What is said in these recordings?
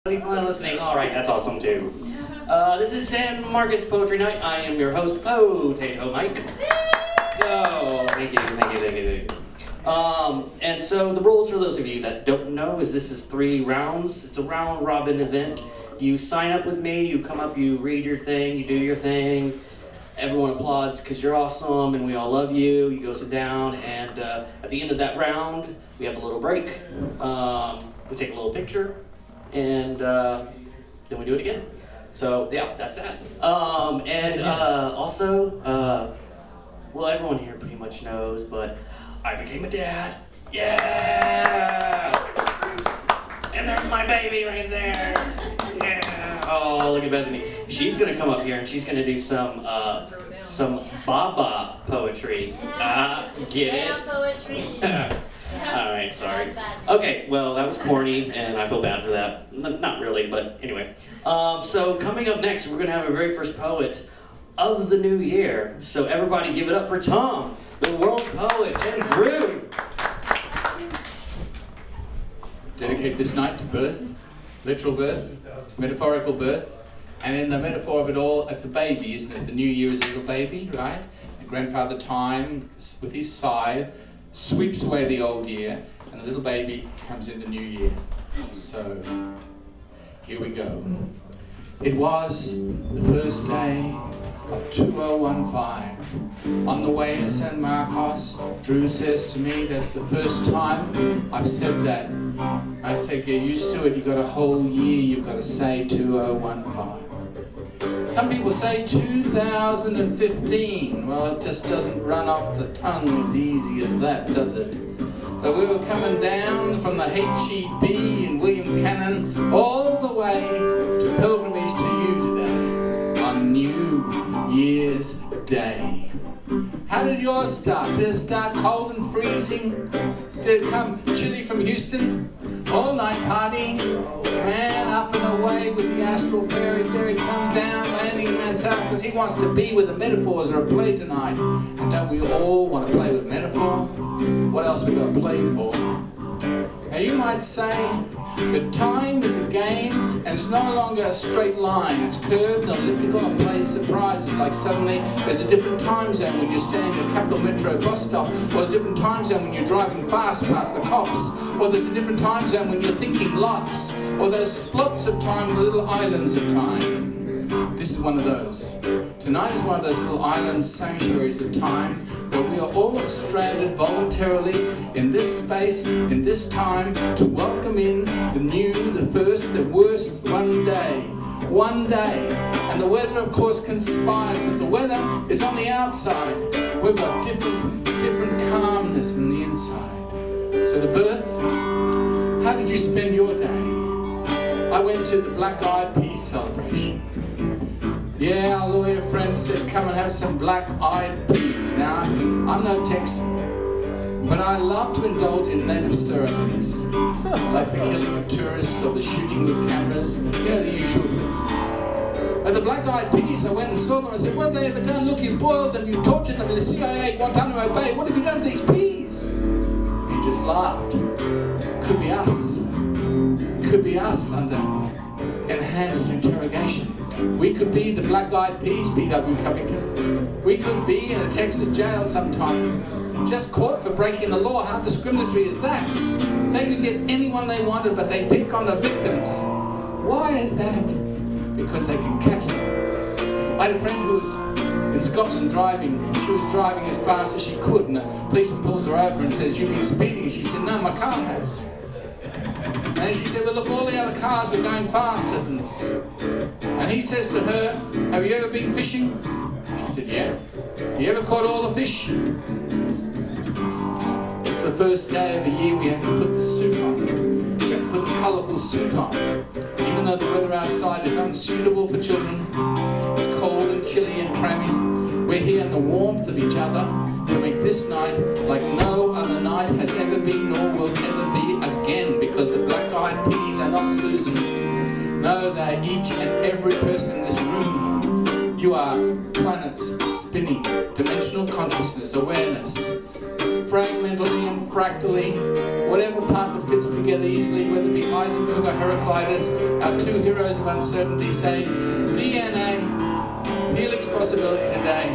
Fun listening. All right, that's awesome too. This is San Marcos Poetry Night. I am your host, Potato Mike. Oh, thank you. And so the rules for those of you that don't know is this is 3 rounds. It's a round robin event. You sign up with me, you come up, you read your thing, you do your thing. Everyone applauds because you're awesome and we all love you. You go sit down and at the end of that round, we have a little break. We take a little picture. And then we do it again. So yeah, that's that. Also, well, everyone here pretty much knows, but I became a dad. Yeah! And there's my baby right there. Yeah! Oh, look at Bethany. She's gonna come up here and she's gonna do some Baba poetry. Get it? Poetry. Alright, sorry. Okay, well, that was corny, and I feel bad for that. Not really, but anyway. So coming up next, we're going to have our very first poet of the new year. So everybody give it up for Thom, the world poet and brew. Dedicate this night to birth, literal birth, metaphorical birth. And in the metaphor of it all, it's a baby, isn't it? The new year is a little baby, right? And Grandfather Time, with his scythe, sweeps away the old year, and the little baby comes in the new year. So, here we go. It was the first day of 2015. On the way to San Marcos, Drew says to me, that's the first time I've said that. I said, get used to it, you've got a whole year, you've got to say 2015. Some people say 2015. Well, it just doesn't run off the tongue as easy as that, does it? But we were coming down from the HEB in William Cannon all the way to pilgrimage to you today on New Year's Day. How did yours start? Did it start cold and freezing? Did it come chilly from Houston? All night party, man up and away with the astral fairy come down, landing in man's house because he wants to be with the metaphors or a play tonight. And don't we all want to play with metaphor? What else we got to play for? Now you might say that time is a game and it's no longer a straight line. It's curved and elliptical and plays surprises, like suddenly there's a different time zone when you're standing at a Capital Metro bus stop, or a different time zone when you're driving fast past the cops, or there's a different time zone when you're thinking lots, or there's splots of time, little islands of time. This is one of those. Tonight is one of those little island sanctuaries of time where we are all stranded voluntarily in this space, in this time, to welcome in the new, the first, the worst, one day. One day. And the weather, of course, conspires, but the weather is on the outside. We've got different calmness in the inside. So the birth, how did you spend your day? I went to the Black Eyed Peas celebration. Yeah, our lawyer friend said, come and have some black-eyed peas. Now, I'm no Texan, but I love to indulge in native ceremonies, like the killing of tourists or the shooting with cameras, you know, the usual thing. At the Black-Eyed Peas, I went and saw them. I said, what have they ever done? Look, you boiled them, you tortured them in the CIA, Guantanamo Bay. What have you done to these peas? He just laughed. Could be us. Could be us under enhanced interrogation. We could be the Black-Eyed Peas, P.W. Covington. We could be in a Texas jail sometime, just caught for breaking the law. How discriminatory is that? They could get anyone they wanted, but they pick on the victims. Why is that? Because they can catch them. I had a friend who was in Scotland driving, and she was driving as fast as she could, and the policeman pulls her over and says, you've been speeding. And she said, no, my car has. And she said, well, look, all the other cars were going faster than this. And he says to her, have you ever been fishing? She said, yeah. You ever caught all the fish? It's the first day of the year we have to put the suit on. We have to put the colourful suit on. Even though the weather outside is unsuitable for children, it's cold and chilly and cramming, we're here in the warmth of each other to make this night like no other night has ever been nor will ever be again, because the Black-Eyed Peas are not Susans. No, they're each and every person in this room. You are planets spinning, dimensional consciousness, awareness. fragmentally and fractally, whatever part that fits together easily, whether it be Heisenberg or Heraclitus, our two heroes of uncertainty say, DNA, helix possibility today,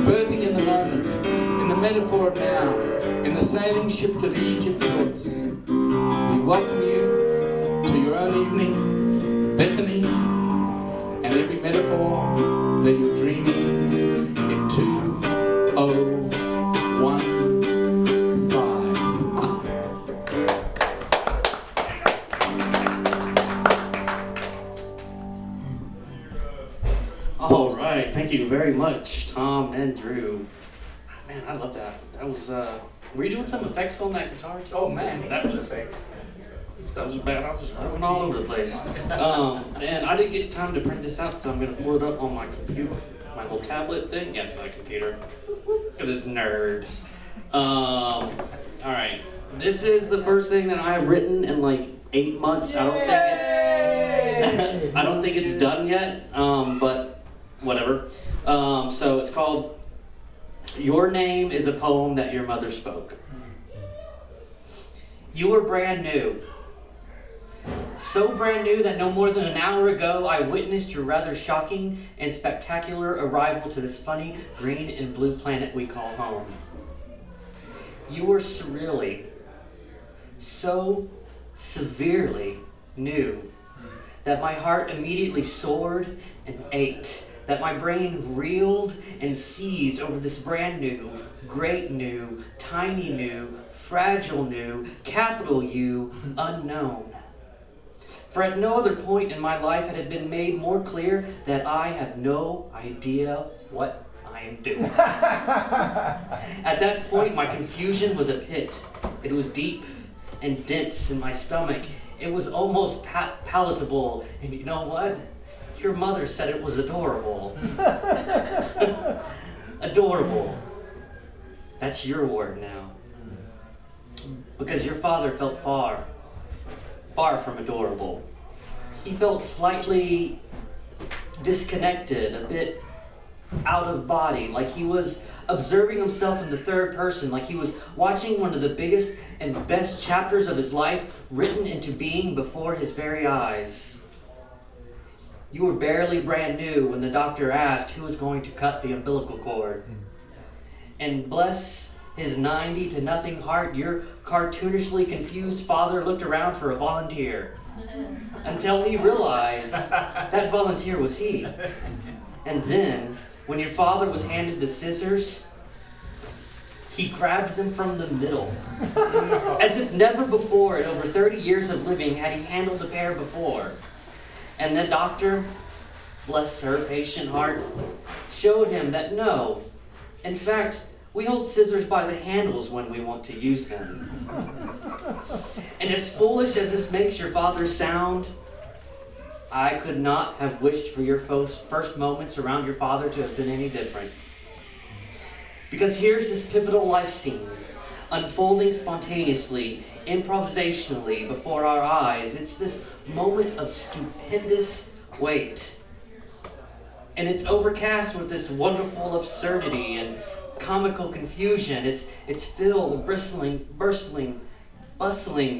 birthing in the moment, in the metaphor of now, in the sailing ship to the Egypt ports. We welcome you to your own evening, Bethany, and every metaphor that you're dreaming in 2015. All right, thank you very much, Tom and Drew. Man, I love that. That was, were you doing some effects on that guitar? Oh man, that was effects. That was bad. I was just moving all over the place. And I didn't get time to print this out, so I'm going to pull it up on my computer. My little tablet thing. Yeah, it's my computer. Look at this nerd. All right. This is the first thing that I've written in like 8 months. I don't think it's done yet, but whatever. So it's called Your Name is a Poem That Your Mother Spoke. You were brand new. So brand new that no more than an hour ago I witnessed your rather shocking and spectacular arrival to this funny green and blue planet we call home. You were surreally, so severely new that my heart immediately soared and ached, that my brain reeled and seized over this brand new, great new, tiny new, fragile new, capital U, unknown. For at no other point in my life had it been made more clear that I have no idea what I am doing. At that point, my confusion was a pit. It was deep and dense in my stomach. It was almost palatable. And you know what? Your mother said it was adorable. Adorable. That's your word now. Because your father felt far from adorable. He felt slightly disconnected, a bit out of body, like he was observing himself in the third person, like he was watching one of the biggest and best chapters of his life written into being before his very eyes. You were barely brand new when the doctor asked who was going to cut the umbilical cord. And bless his 90 to nothing heart, your cartoonishly confused father looked around for a volunteer until he realized that volunteer was he. And then, when your father was handed the scissors, he grabbed them from the middle. As if never before in over 30 years of living had he handled the pair before. And the doctor, bless her patient heart, showed him that no, in fact, we hold scissors by the handles when we want to use them. And as foolish as this makes your father sound, I could not have wished for your first moments around your father to have been any different. Because here's this pivotal life scene, unfolding spontaneously, improvisationally before our eyes. It's this moment of stupendous weight. And it's overcast with this wonderful absurdity and comical confusion. It's filled, bristling, bustling,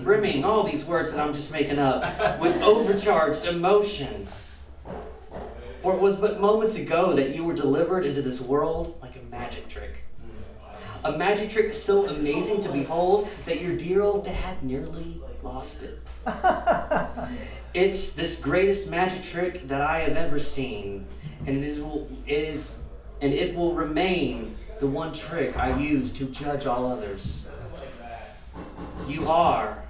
brimming, all these words that I'm just making up, with overcharged emotion. For it was but moments ago that you were delivered into this world like a magic trick. A magic trick so amazing to behold that your dear old dad nearly lost it. It's this greatest magic trick that I have ever seen, and it will remain the one trick I use to judge all others. You are,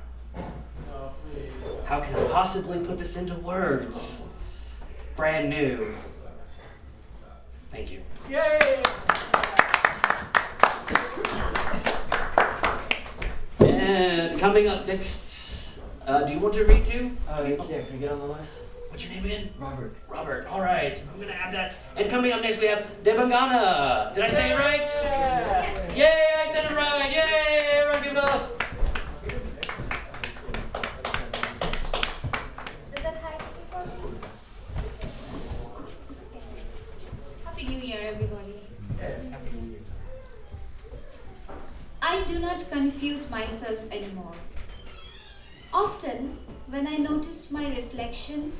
how can I possibly put this into words? Brand new. Thank you. Yay! And coming up next, do you want to read too? Yeah, can you get on the list? What's your name again? Robert. Robert. All right. I'm going to add that. And coming up next, we have Debangana. Did I say it right? Yes. Yay, I said it right. Yay, everyone give it up. Is that high for me? Happy New Year, everybody. Yes, happy New Year. I do not confuse myself anymore. Often, when I noticed my reflection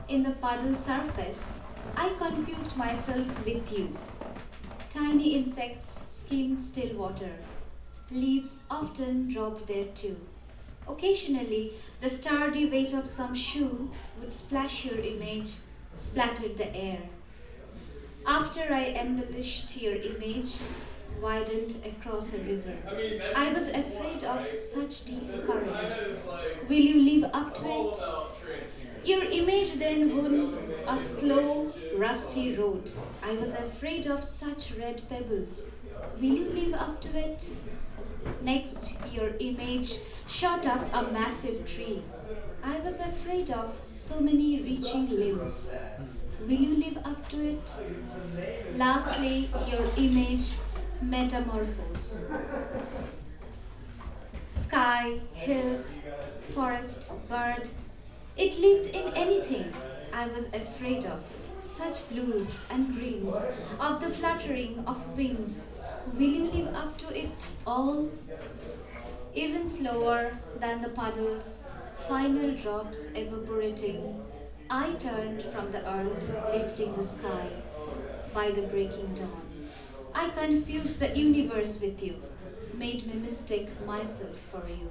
in the puddle surface, I confused myself with you. Tiny insects skimmed still water. Leaves often dropped there too. Occasionally, the sturdy weight of some shoe would splash your image, splattered the air. After I embellished your image, widened across a river, I was afraid of such deep current. Will you live up to it? Your image then wound a slow, rusty road. I was afraid of such red pebbles. Will you live up to it? Next, your image shot up a massive tree. I was afraid of so many reaching limbs. Will you live up to it? Lastly, your image metamorphosed. Sky, hills, forest, bird. It lived in anything I was afraid of. Such blues and greens, of the fluttering of wings. Will you live up to it all? Even slower than the puddles, final drops evaporating, I turned from the earth, lifting the sky by the breaking dawn. I confused the universe with you, made me mistake myself for you.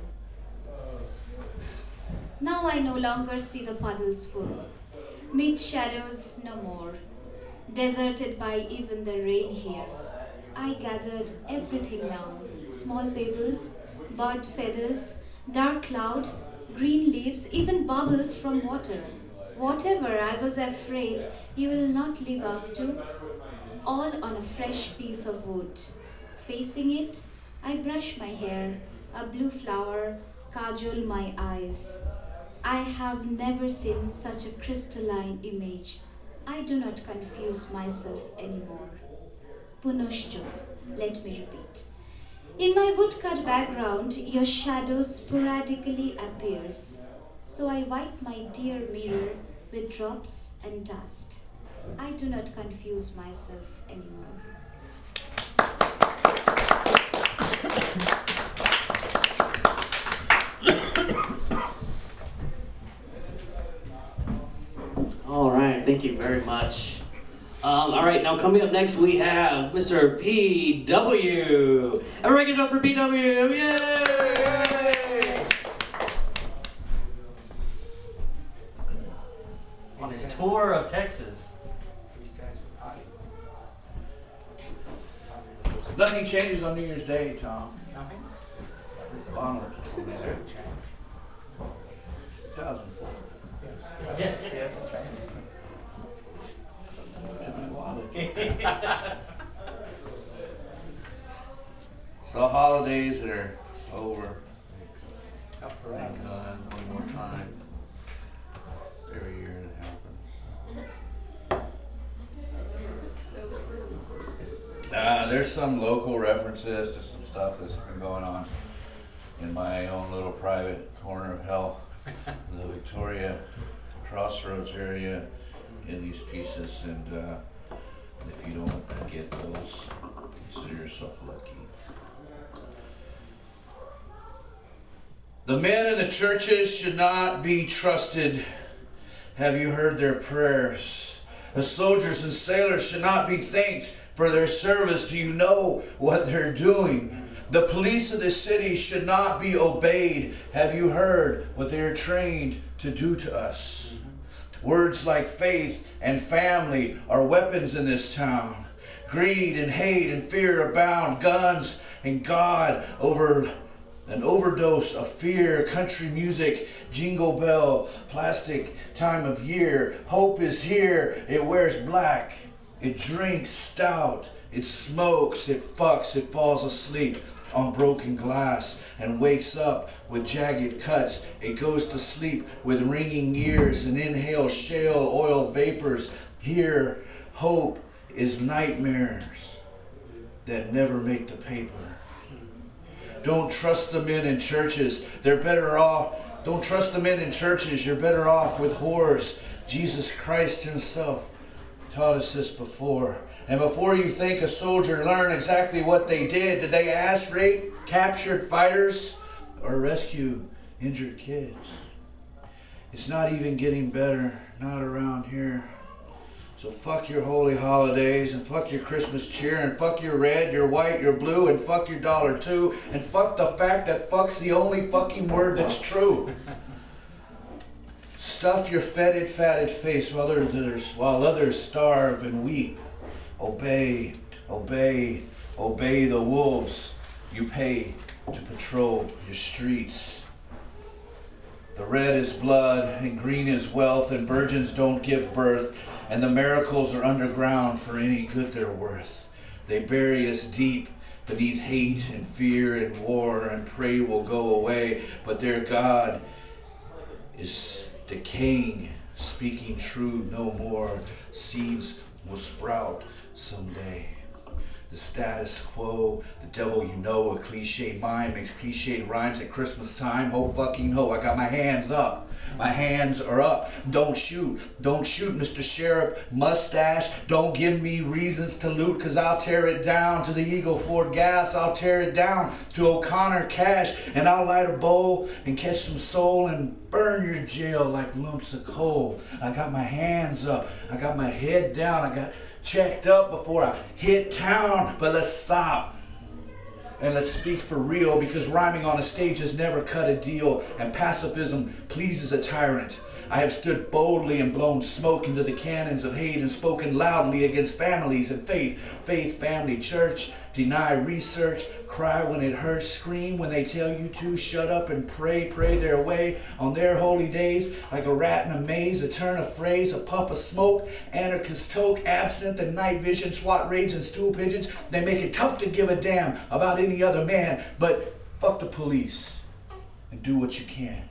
Now I no longer see the puddles full, meet shadows no more, deserted by even the rain here. I gathered everything now, small pebbles, bird feathers, dark cloud, green leaves, even bubbles from water. Whatever I was afraid you will not live up to, all on a fresh piece of wood. Facing it, I brush my hair, a blue flower kajol my eyes. I have never seen such a crystalline image. I do not confuse myself anymore. Punoshjo, let me repeat. In my woodcut background, your shadow sporadically appears. So I wipe my dear mirror with drops and dust. I do not confuse myself anymore. All right, thank you very much. All right, now coming up next we have Mr. PW. Everybody give it up for PW! Yay! On his tour of Texas. Nothing changes on New Year's Day, Tom. Nothing? Onwards. 2004. Yes, that's a change. So holidays are over. Up for Thank us. God, one more time. Every year it happens. There's some local references to some stuff that's been going on in my own little private corner of hell, the Victoria Crossroads area in these pieces, and if you don't get those, consider yourself lucky. The men in the churches should not be trusted. Have you heard their prayers? The soldiers and sailors should not be thanked for their service. Do you know what they're doing? The police of the city should not be obeyed. Have you heard what they are trained to do to us? Words like faith and family are weapons in this town. Greed and hate and fear abound. Guns and God over an overdose of fear. Country music, jingle bell, plastic time of year. Hope is here. It wears black. It drinks stout. It smokes. It fucks. It falls asleep on broken glass and wakes up with jagged cuts. It goes to sleep with ringing ears and inhales shale oil vapors. Here, hope is nightmares that never make the paper. Don't trust the men in churches. They're better off. Don't trust the men in churches. You're better off with whores. Jesus Christ himself taught us this before. And before you think a soldier learned exactly what they did they ask, rape, captured fighters, or rescue injured kids? It's not even getting better, not around here. So fuck your holy holidays, and fuck your Christmas cheer, and fuck your red, your white, your blue, and fuck your dollar too, and fuck the fact that fuck's the only fucking word that's true. Stuff your fetid, fatted face while others starve and weep. Obey, obey, obey the wolves you pay to patrol your streets. The red is blood, and green is wealth, and virgins don't give birth, and the miracles are underground for any good they're worth. They bury us deep beneath hate and fear and war, and pray will go away, but their God is decaying, speaking true no more. Seeds will sprout someday. The status quo, the devil you know, a cliche mind makes cliched rhymes at Christmas time. Ho fucking ho, I got my hands up. My hands are up. Don't shoot, Mr. Sheriff. Mustache, don't give me reasons to loot, cause I'll tear it down to the Eagle Ford gas. I'll tear it down to O'Connor Cash, and I'll light a bowl and catch some soul and burn your jail like lumps of coal. I got my hands up. I got my head down. I got checked up before I hit town. But let's stop and let's speak for real, because rhyming on a stage has never cut a deal, and pacifism pleases a tyrant. I have stood boldly and blown smoke into the cannons of hate, and spoken loudly against families and faith, family, church, deny research, cry when it hurts, scream when they tell you to, shut up and pray their way on their holy days, like a rat in a maze, a turn of phrase, a puff of smoke, anarchist toke, absinthe and night vision, SWAT raids and stool pigeons. They make it tough to give a damn about any other man, but fuck the police and do what you can.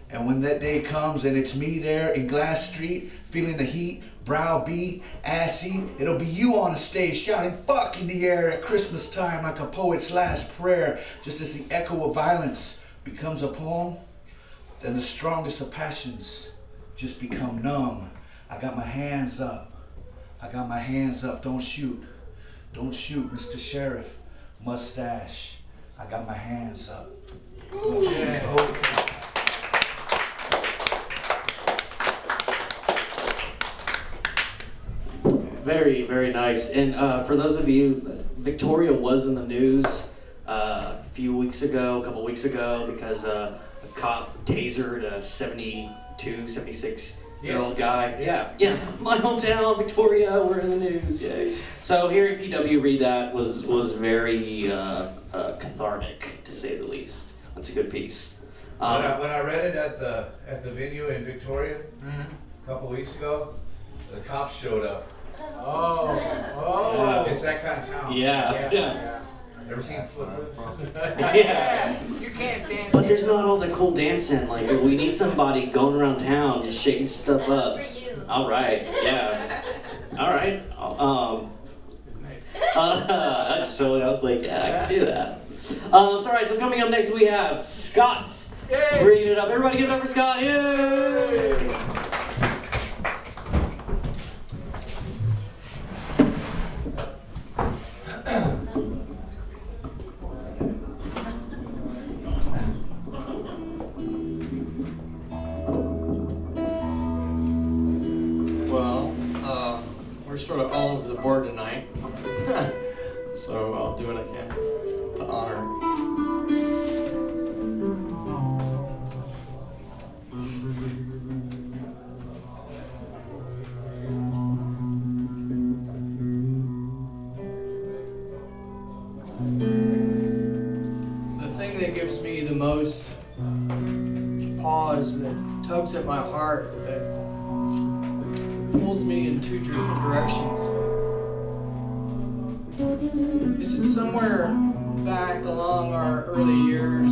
And when that day comes and it's me there in Glass Street, feeling the heat, browbeat, assy, it'll be you on a stage shouting fuck in the air at Christmas time like a poet's last prayer. Just as the echo of violence becomes a poem, then the strongest of passions just become numb. I got my hands up. I got my hands up. Don't shoot, Mr. Sheriff. Mustache. I got my hands up. Don't shoot. Very, very nice. And for those of you, Victoria was in the news a couple weeks ago, because a cop tasered a 76-year-old guy. Yes. Yeah, my hometown, Victoria, we're in the news. Yay. So hearing PW read that was very cathartic, to say the least. That's a good piece. When I read it at the venue in Victoria a couple weeks ago, the cops showed up. Oh. It's that kind of town. Yeah. Ever seen Footloose? Yeah. You can't dance. But there's not all the cool dancing. Like, we need somebody going around town just shaking stuff up. For you. All right. Yeah. All right. I was like, yeah, I can do that. All right. So coming up next, we have Scott. Yay. Bringing it up. Everybody, give it up for Scott. Yay! We're sort of all over the board tonight, so I'll do what I can to honor. The thing that gives me the most pause, that tugs at my heart, that pulls me in two different directions. Is it somewhere back along our early years,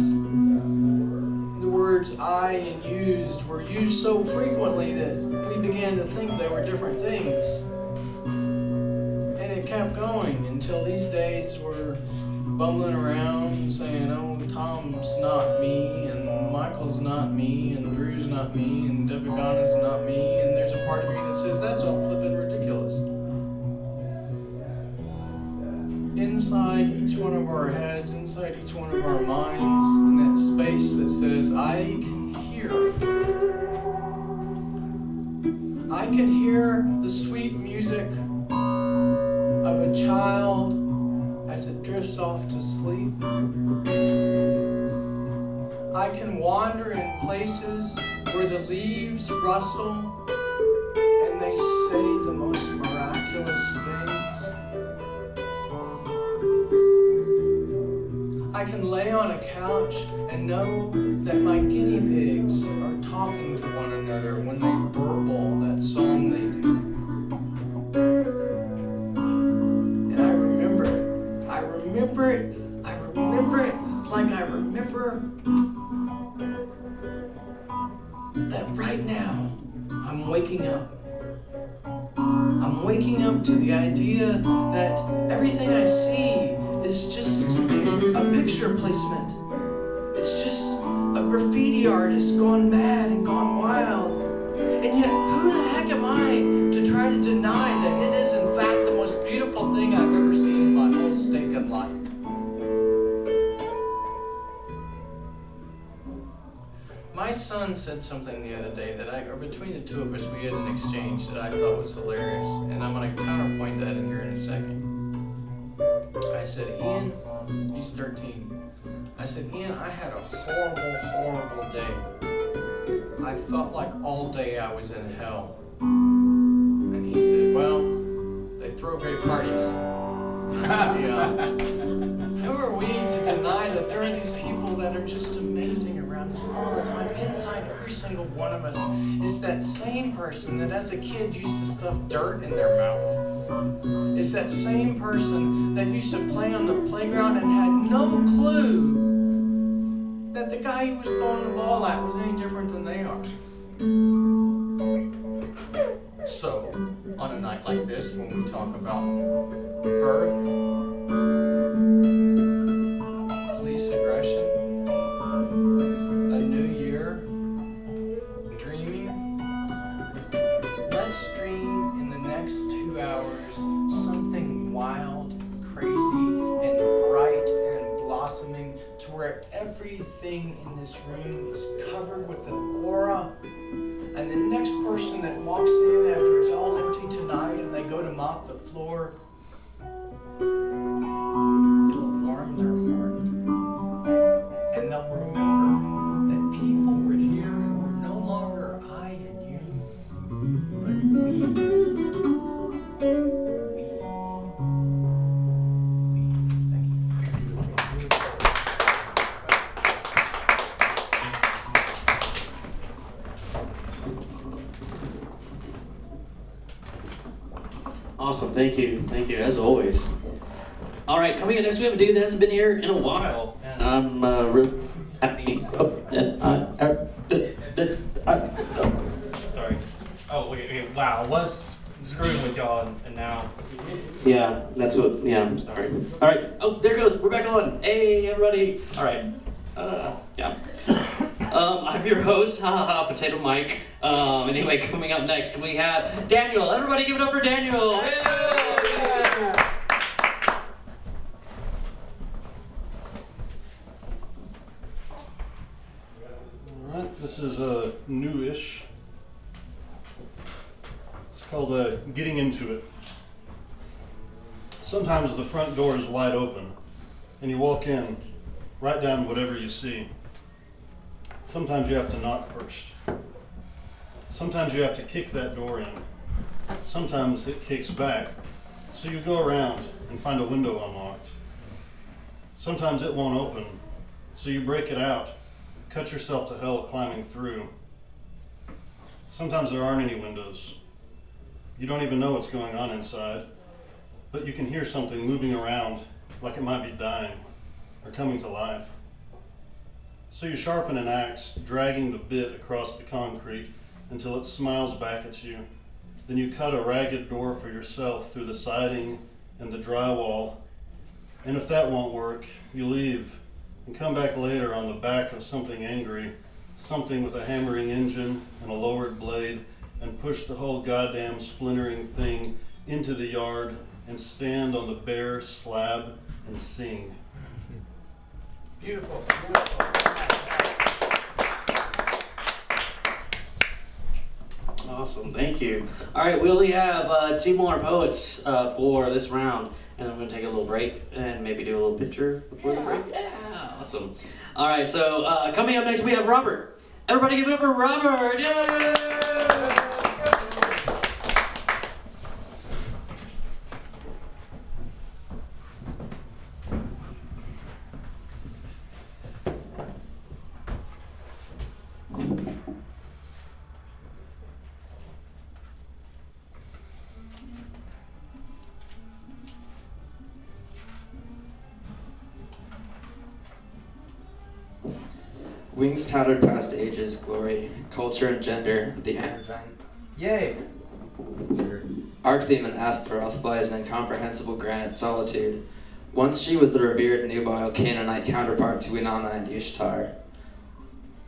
the words I and used were used so frequently that we began to think they were different things. And it kept going until these days we're bumbling around saying, oh, Thom's not me, and Michael's not me, and Drew's not me, and Debangana's not me, and there's a part of me that says that's all flippin' ridiculous. Inside each one of our heads, inside each one of our minds, in that space that says, I can hear. I can hear the sweet music of a child as it drifts off to sleep. I can wander in places where the leaves rustle and they say the most miraculous things. I can lay on a couch and know that my guinea pigs are talking to one another when they burble that song they do. And I remember it. I remember it. I remember it like I remember that right now I'm waking up. I'm waking up to the idea that everything I see is just a picture placement. It's just a graffiti artist gone mad and gone wild. And yet, who the heck am I to try to deny that it is in fact the most beautiful thing I've ever seen in my whole stinking life? My son said something the other day that or between the two of us, we had an exchange that I thought was hilarious, and I'm going to counterpoint that in here in a second. I said, Ian, he's 13. I said, Ian, I had a horrible, horrible day. I felt like all day I was in hell. And he said, well, they throw great parties. Yeah. Who are we to deny that there are these people that are just amazing around us all the time? Inside every single one of us is that same person that as a kid used to stuff dirt in their mouth. It's that same person that used to play on the playground and had no clue that the guy who was throwing the ball at was any different than they are. So, on a night like this, when we talk about birth, police aggression, a new year, dreaming, let's dream in the next 2 hours something wild, crazy, and bright and blossoming to where everything in this room is covered with an aura. And the next person that walks in after it's all empty tonight and they go to mop the floor, it'll warm their heart. And they'll remember that people were here who were no longer I and you, but we. Awesome, thank you, as always. All right, coming in next, we have a dude that hasn't been here in a while, and I'm really happy. Sorry. Oh, wait, wow, I was screwing with y'all, and now. Yeah, that's what, yeah, I'm sorry. All right, oh, there goes, we're back on. Hey, everybody. All right, yeah. I'm your host, Potato Mike. Anyway, coming up next, we have Daniel. Everybody give it up for Daniel. Yeah. All right, this is newish. It's called Getting Into It. Sometimes the front door is wide open, and you walk in, write down whatever you see. Sometimes you have to knock first. Sometimes you have to kick that door in. Sometimes it kicks back, so you go around and find a window unlocked. Sometimes it won't open, so you break it out, cut yourself to hell climbing through. Sometimes there aren't any windows. You don't even know what's going on inside, but you can hear something moving around like it might be dying or coming to life. So you sharpen an axe, dragging the bit across the concrete until it smiles back at you. Then you cut a ragged door for yourself through the siding and the drywall. And if that won't work, you leave and come back later on the back of something angry, something with a hammering engine and a lowered blade, and push the whole goddamn splintering thing into the yard and stand on the bare slab and sing. Beautiful. Awesome, thank you. All right, we only have 2 more poets for this round, and then we're gonna take a little break and maybe do a little picture before the break. Yeah, awesome. All right, so coming up next we have Robert. Everybody give it up for Robert! Yay! Wings tattered past ages, glory, culture and gender, the Anavan. Yay! Archdemon Astaroth flies an incomprehensible granite solitude. Once she was the revered nubile Canaanite counterpart to Inanna and Ishtar.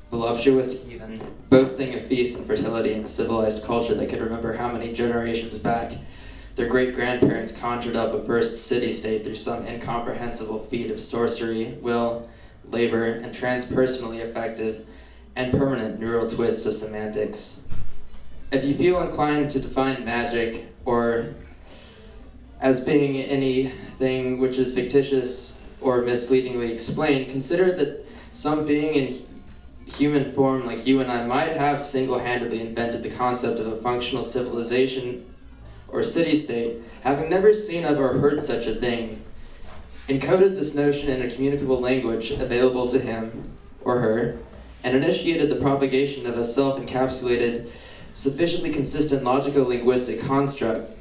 Voluptuous heathen, boasting of feast and fertility in a civilized culture that could remember how many generations back their great-grandparents conjured up a first city-state through some incomprehensible feat of sorcery, will, labor, and transpersonally effective and permanent neural twists of semantics. If you feel inclined to define magic or as being anything which is fictitious or misleadingly explained, consider that some being in human form like you and I might have single-handedly invented the concept of a functional civilization or city-state, having never seen of or heard such a thing, encoded this notion in a communicable language available to him or her, and initiated the propagation of a self-encapsulated, sufficiently consistent logico-linguistic construct,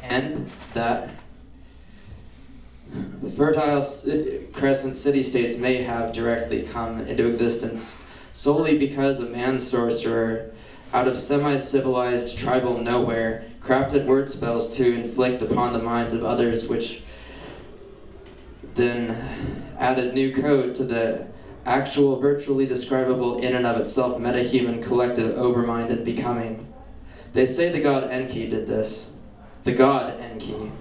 and that the fertile crescent city-states may have directly come into existence solely because a man-sorcerer out of semi-civilized tribal nowhere crafted word spells to inflict upon the minds of others, which then added new code to the actual virtually describable in and of itself meta-human collective overmind and becoming. They say the god Enki did this. The god Enki.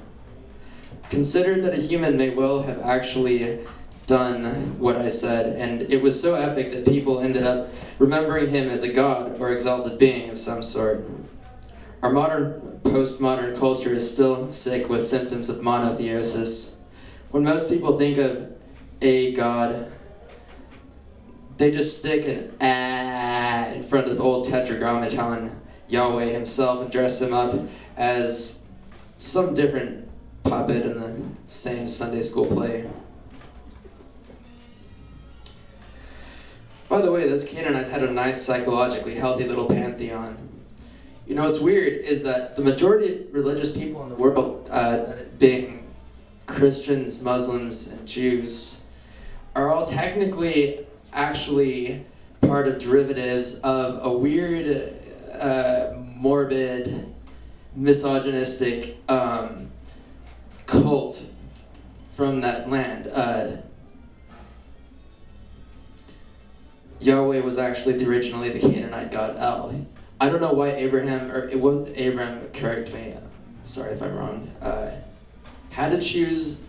Consider that a human may well have actually done what I said, and it was so epic that people ended up remembering him as a god or exalted being of some sort. Our modern, postmodern culture is still sick with symptoms of monotheosis. When most people think of a god, they just stick an ah in front of old Tetragrammaton Yahweh himself and dress him up as some different puppet in the same Sunday school play. By the way, those Canaanites had a nice, psychologically healthy little pantheon. You know, what's weird is that the majority of religious people in the world, being Christians, Muslims, and Jews, are all technically actually part of derivatives of a weird, morbid, misogynistic cult from that land. Yahweh was actually originally the Canaanite god El. I don't know why Abraham, or it wasn't Abraham, correct me, sorry if I'm wrong, had to choose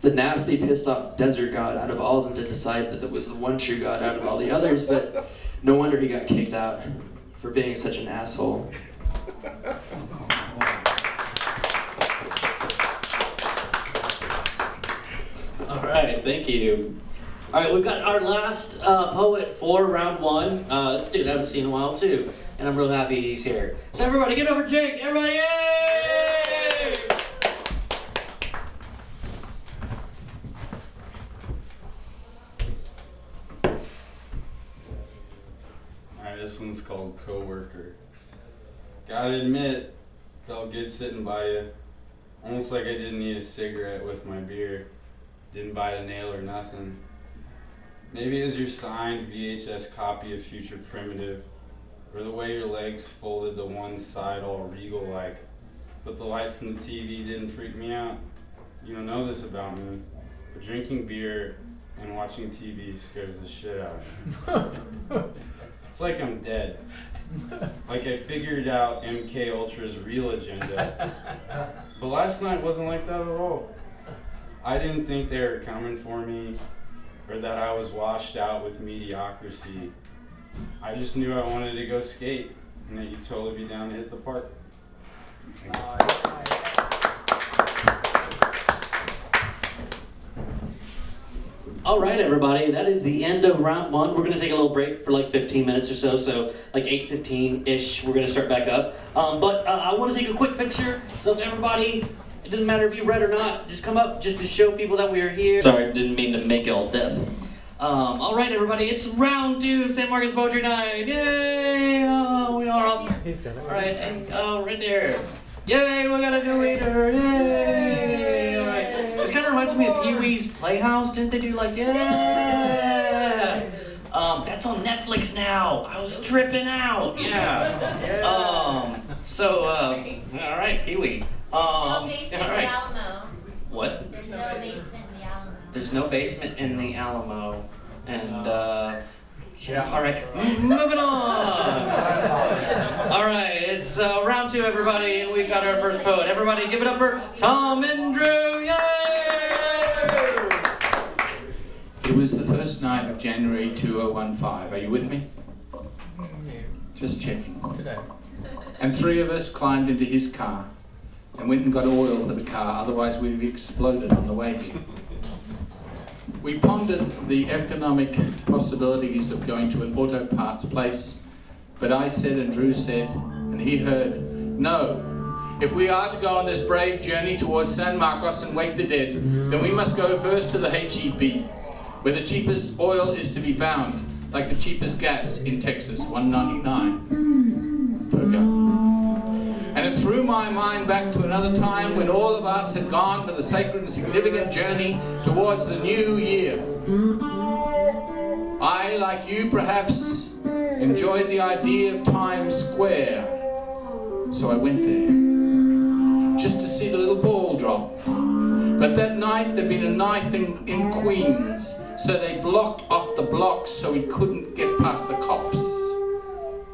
the nasty, pissed off desert god out of all of them to decide that it was the one true god out of all the others, but no wonder he got kicked out for being such an asshole. All right, thank you. All right, we've got our last poet for round one. This dude I haven't seen in a while too, and I'm real happy he's here. So everybody, get over Jake! Everybody, yay! Alright, this one's called Coworker. Gotta admit, felt good sitting by you. Almost like I didn't need a cigarette with my beer. Didn't bite a nail or nothing. Maybe it was your signed VHS copy of Future Primitive, or the way your legs folded to one side all regal-like. But the light from the TV didn't freak me out. You don't know this about me, but drinking beer and watching TV scares the shit out of me. It's like I'm dead. Like I figured out MK Ultra's real agenda. But last night wasn't like that at all. I didn't think they were coming for me or that I was washed out with mediocrity. I just knew I wanted to go skate and that you'd totally be down to hit the park. All right, everybody, that is the end of round one. We're going to take a little break for like 15 minutes or so, so like 8:15-ish, we're going to start back up. But I want to take a quick picture, so if everybody, it doesn't matter if you read or not, just come up just to show people that we are here. Sorry, didn't mean to make it all deaf. All right, everybody, it's round 2 of San Marcos Poetry Night. Yay! Oh, we are awesome. He's got it. All right, and, right there. Yay, we got a new leader. Yay! All right. This kind of reminds me of Pee-wee's Playhouse. Didn't they do like, yeah? That's on Netflix now. I was tripping out. Yeah. All right, Pee-wee. No basement all in right. the Alamo. What? There's no basement in the Alamo. There's no basement in the Alamo. And, yeah, all right, moving on. All right, it's round 2, everybody, and we've got our first poet. Everybody give it up for Thom and Drew, yay! It was the first night of January 2015. Are you with me? Just checking. And 3 of us climbed into his car and went and got oil for the car, otherwise we'd have exploded on the way here. We pondered the economic possibilities of going to an auto parts place, but I said and Drew said, and he heard, no. If we are to go on this brave journey towards San Marcos and wake the dead, then we must go first to the HEB, where the cheapest oil is to be found, like the cheapest gas in Texas, $1.99 per gallon. And it threw my mind back to another time when all of us had gone for the sacred and significant journey towards the new year. I, like you perhaps, enjoyed the idea of Times Square. So I went there, just to see the little ball drop. But that night there'd been a knife in Queens, so they blocked off the blocks so we couldn't get past the cops.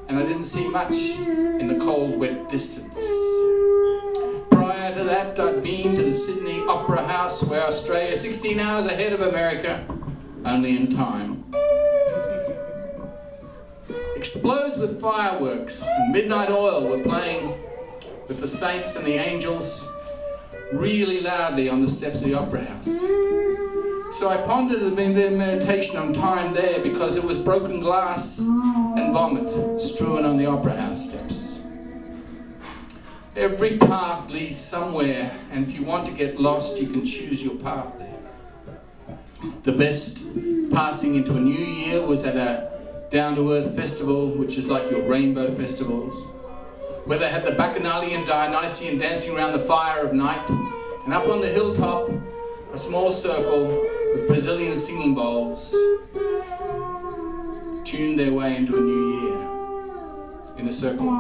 And I didn't see much in the cold, wet distance. Prior to that, I'd been to the Sydney Opera House, where Australia, 16 hours ahead of America, only in time, explodes with fireworks, and Midnight Oil were playing with the saints and the angels really loudly on the steps of the Opera House. So I pondered the meditation on time there, because it was broken glass and vomit strewn on the Opera House steps. Every path leads somewhere, and if you want to get lost, you can choose your path there. The best passing into a new year was at a down-to-earth festival, which is like your rainbow festivals, where they had the Bacchanalian Dionysian dancing around the fire of night, and up on the hilltop, a small circle with Brazilian singing bowls tuned their way into a new year in a circle.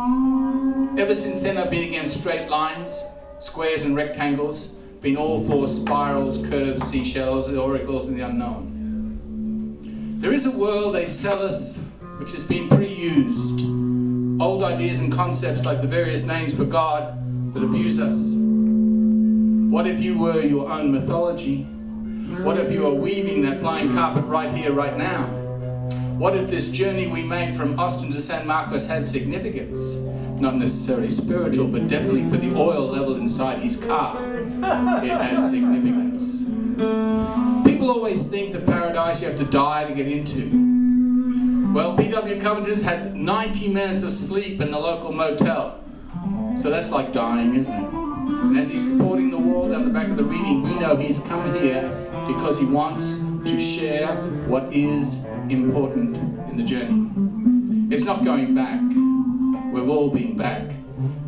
Ever since then I've been against straight lines, squares and rectangles, been all for spirals, curves, seashells, oracles and the unknown. There is a world they sell us which has been pre-used. Old ideas and concepts like the various names for God that abuse us. What if you were your own mythology? What if you were weaving that flying carpet right here, right now? What if this journey we made from Austin to San Marcos had significance? Not necessarily spiritual, but definitely for the oil level inside his car. It has significance. People always think that paradise you have to die to get into. Well, P.W. Covington's had 90 minutes of sleep in the local motel. So that's like dying, isn't it? And as he's supporting the wall down the back of the reading, we know he's come here because he wants to share what is important in the journey. It's not going back. We've all been back.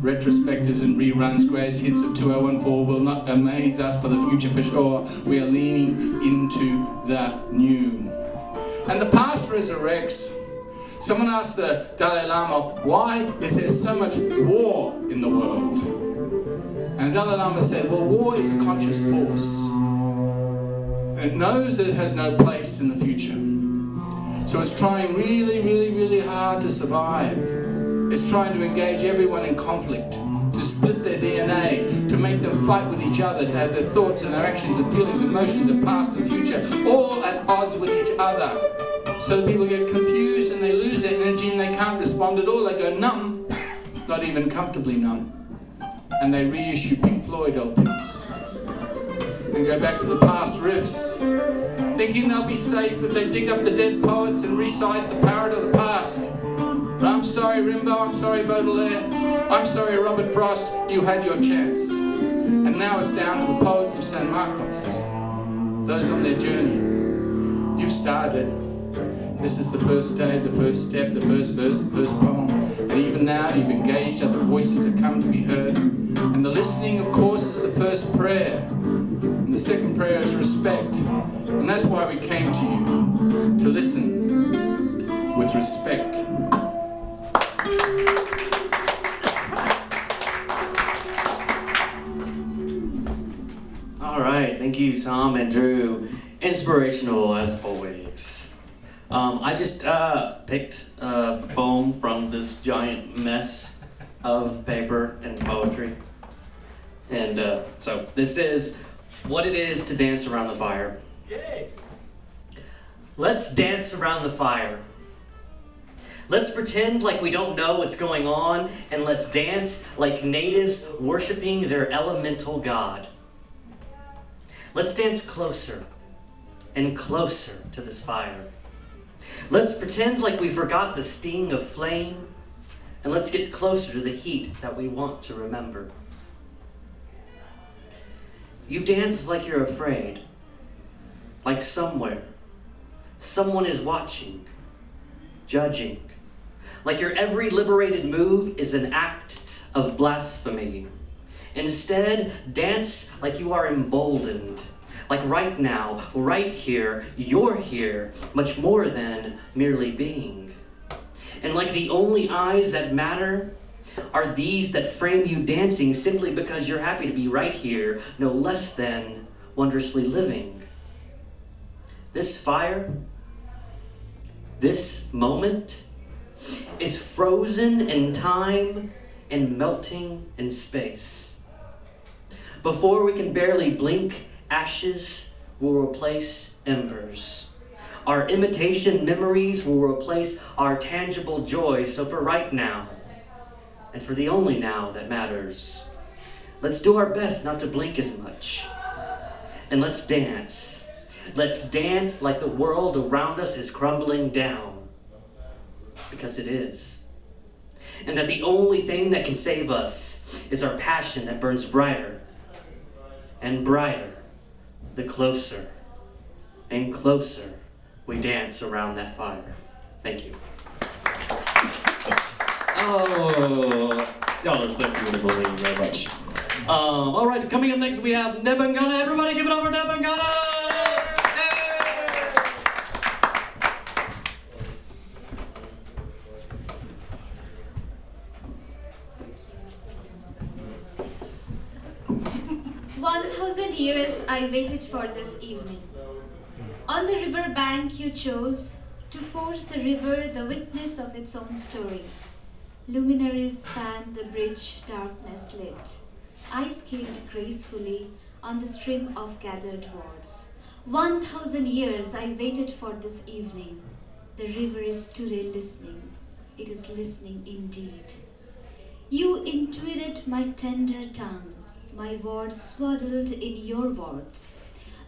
Retrospectives and reruns, greatest hits of 2014 will not amaze us for the future for sure. We are leaning into the new. And the past resurrects. Someone asked the Dalai Lama, why is there so much war in the world? And the Dalai Lama said, well, war is a conscious force. And it knows that it has no place in the future. So it's trying really, really, really hard to survive. is trying to engage everyone in conflict, to split their DNA, to make them fight with each other, to have their thoughts and their actions and feelings, emotions of past and future all at odds with each other. So that people get confused and they lose their energy and they can't respond at all. They go numb, not even comfortably numb. And they reissue Pink Floyd LPs and go back to the past riffs, thinking they'll be safe if they dig up the dead poets and recite the parrot of the past. But I'm sorry Rimbaud, I'm sorry Baudelaire, I'm sorry Robert Frost, you had your chance. And now it's down to the poets of San Marcos, those on their journey. You've started. This is the first day, the first step, the first verse, the first poem. And even now you've engaged other voices that come to be heard. And the listening, of course, is the first prayer. And the second prayer is respect. And that's why we came to you, to listen with respect. All right, thank you, Thom and Drew. Inspirational as always. I just picked a poem from this giant mess of paper and poetry. And so this is what it is to dance around the fire. Yay! Let's dance around the fire. Let's pretend like we don't know what's going on, and let's dance like natives worshiping their elemental god. Let's dance closer and closer to this fire. Let's pretend like we forgot the sting of flame, and let's get closer to the heat that we want to remember. You dance like you're afraid, like somewhere, someone is watching, judging, like your every liberated move is an act of blasphemy. Instead, dance like you are emboldened. Like right now, right here, you're here, much more than merely being. And like the only eyes that matter are these that frame you dancing simply because you're happy to be right here, no less than wondrously living. This fire, this moment, is frozen in time and melting in space. Before we can barely blink, ashes will replace embers. Our imitation memories will replace our tangible joy. So for right now, and for the only now that matters, let's do our best not to blink as much. And let's dance. Let's dance like the world around us is crumbling down. Because it is. And that the only thing that can save us is our passion that burns brighter and brighter the closer and closer we dance around that fire. Thank you. Oh, y'all are so beautiful. Thank you very much. All right, coming up next we have Debangana. Everybody give it up for Debangana! Hey! 1,000 years I waited for this evening. On the river bank you chose to force the river the witness of its own story. Luminaries spanned the bridge darkness lit. I skimmed gracefully on the stream of gathered words. 1,000 years I waited for this evening. The river is today listening. It is listening indeed. You intuited my tender tongue. My words swaddled in your words.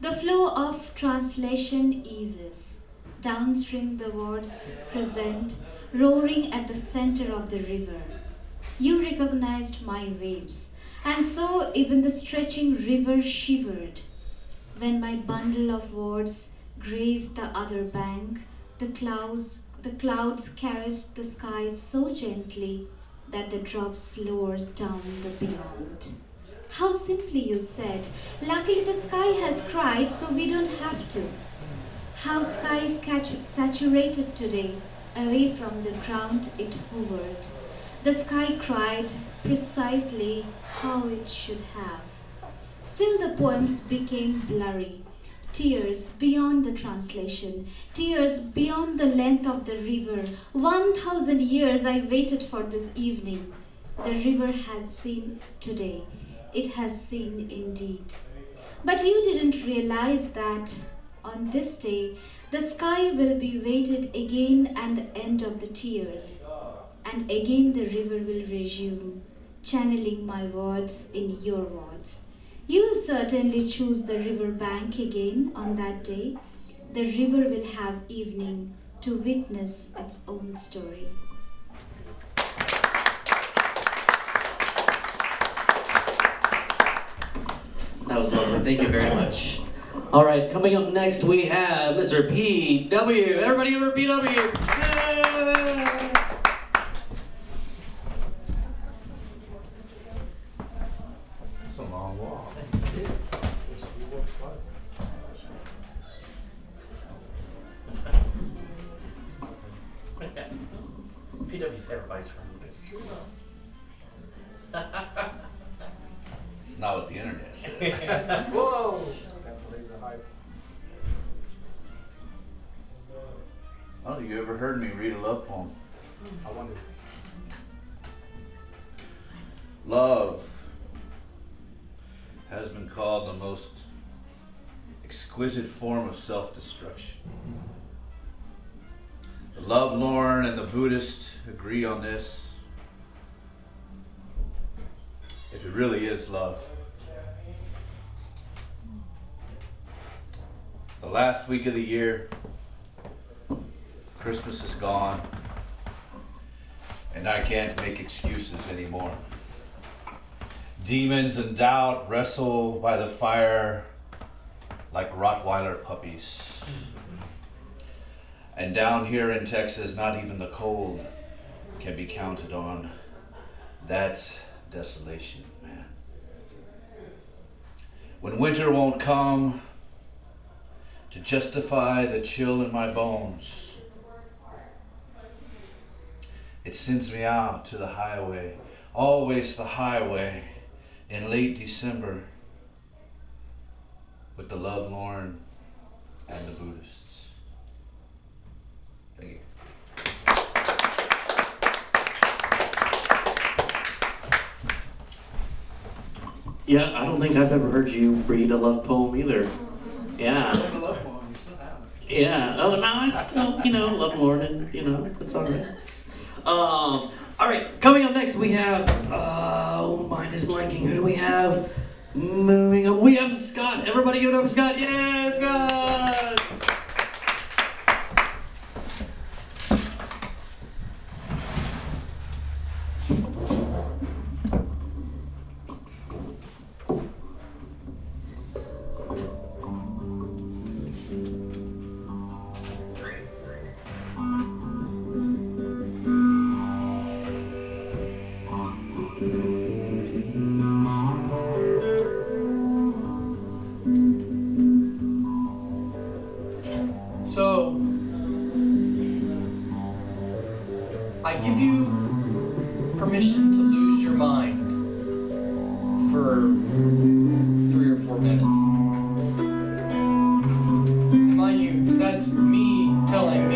The flow of translation eases. Downstream the words present, roaring at the center of the river. You recognized my waves, and so even the stretching river shivered. When my bundle of words grazed the other bank, the clouds caressed the sky so gently that the drops lowered down the beyond. How simply you said, luckily the sky has cried so we don't have to. How skies saturated today, away from the ground it hovered. The sky cried precisely how it should have. Still the poems became blurry, Tears beyond the translation, tears beyond the length of the river. 1,000 years I waited for this evening. The river has seen today. It has seen indeed. But you didn't realize that on this day, the sky will be weighted again and the end of the tears. And again the river will resume, channeling my words in your words. You will certainly choose the river bank again on that day. The river will have evening to witness its own story. That was lovely. Thank you very much. All right, coming up next we have Mr. PW. Everybody give her PW. Yeah. It's a long walk. PW's everybody's friend. It's true It's not what the internet says. Whoa! That believes the hype. Oh, you ever heard me read a love poem? I wonder. Love has been called the most exquisite form of self-destruction. The lovelorn and the Buddhist agree on this. If it really is love. The last week of the year, Christmas is gone, and I can't make excuses anymore. Demons and doubt wrestle by the fire like Rottweiler puppies. And down here in Texas, not even the cold can be counted on. That's desolation, man. When winter won't come to justify the chill in my bones, it sends me out to the highway, always the highway, in late December with the lovelorn and the Buddhists. Thank you. Yeah, I don't think I've ever heard you read a love poem either. Yeah. Yeah. Oh, no, I still, love more than, it's all right. All right, coming up next we have, mine is blanking. Who do we have? Moving up, we have Scott. Everybody give it up for Scott. Yeah, Scott! So, I give you permission to lose your mind for 3 or 4 minutes. And mind you, that's me telling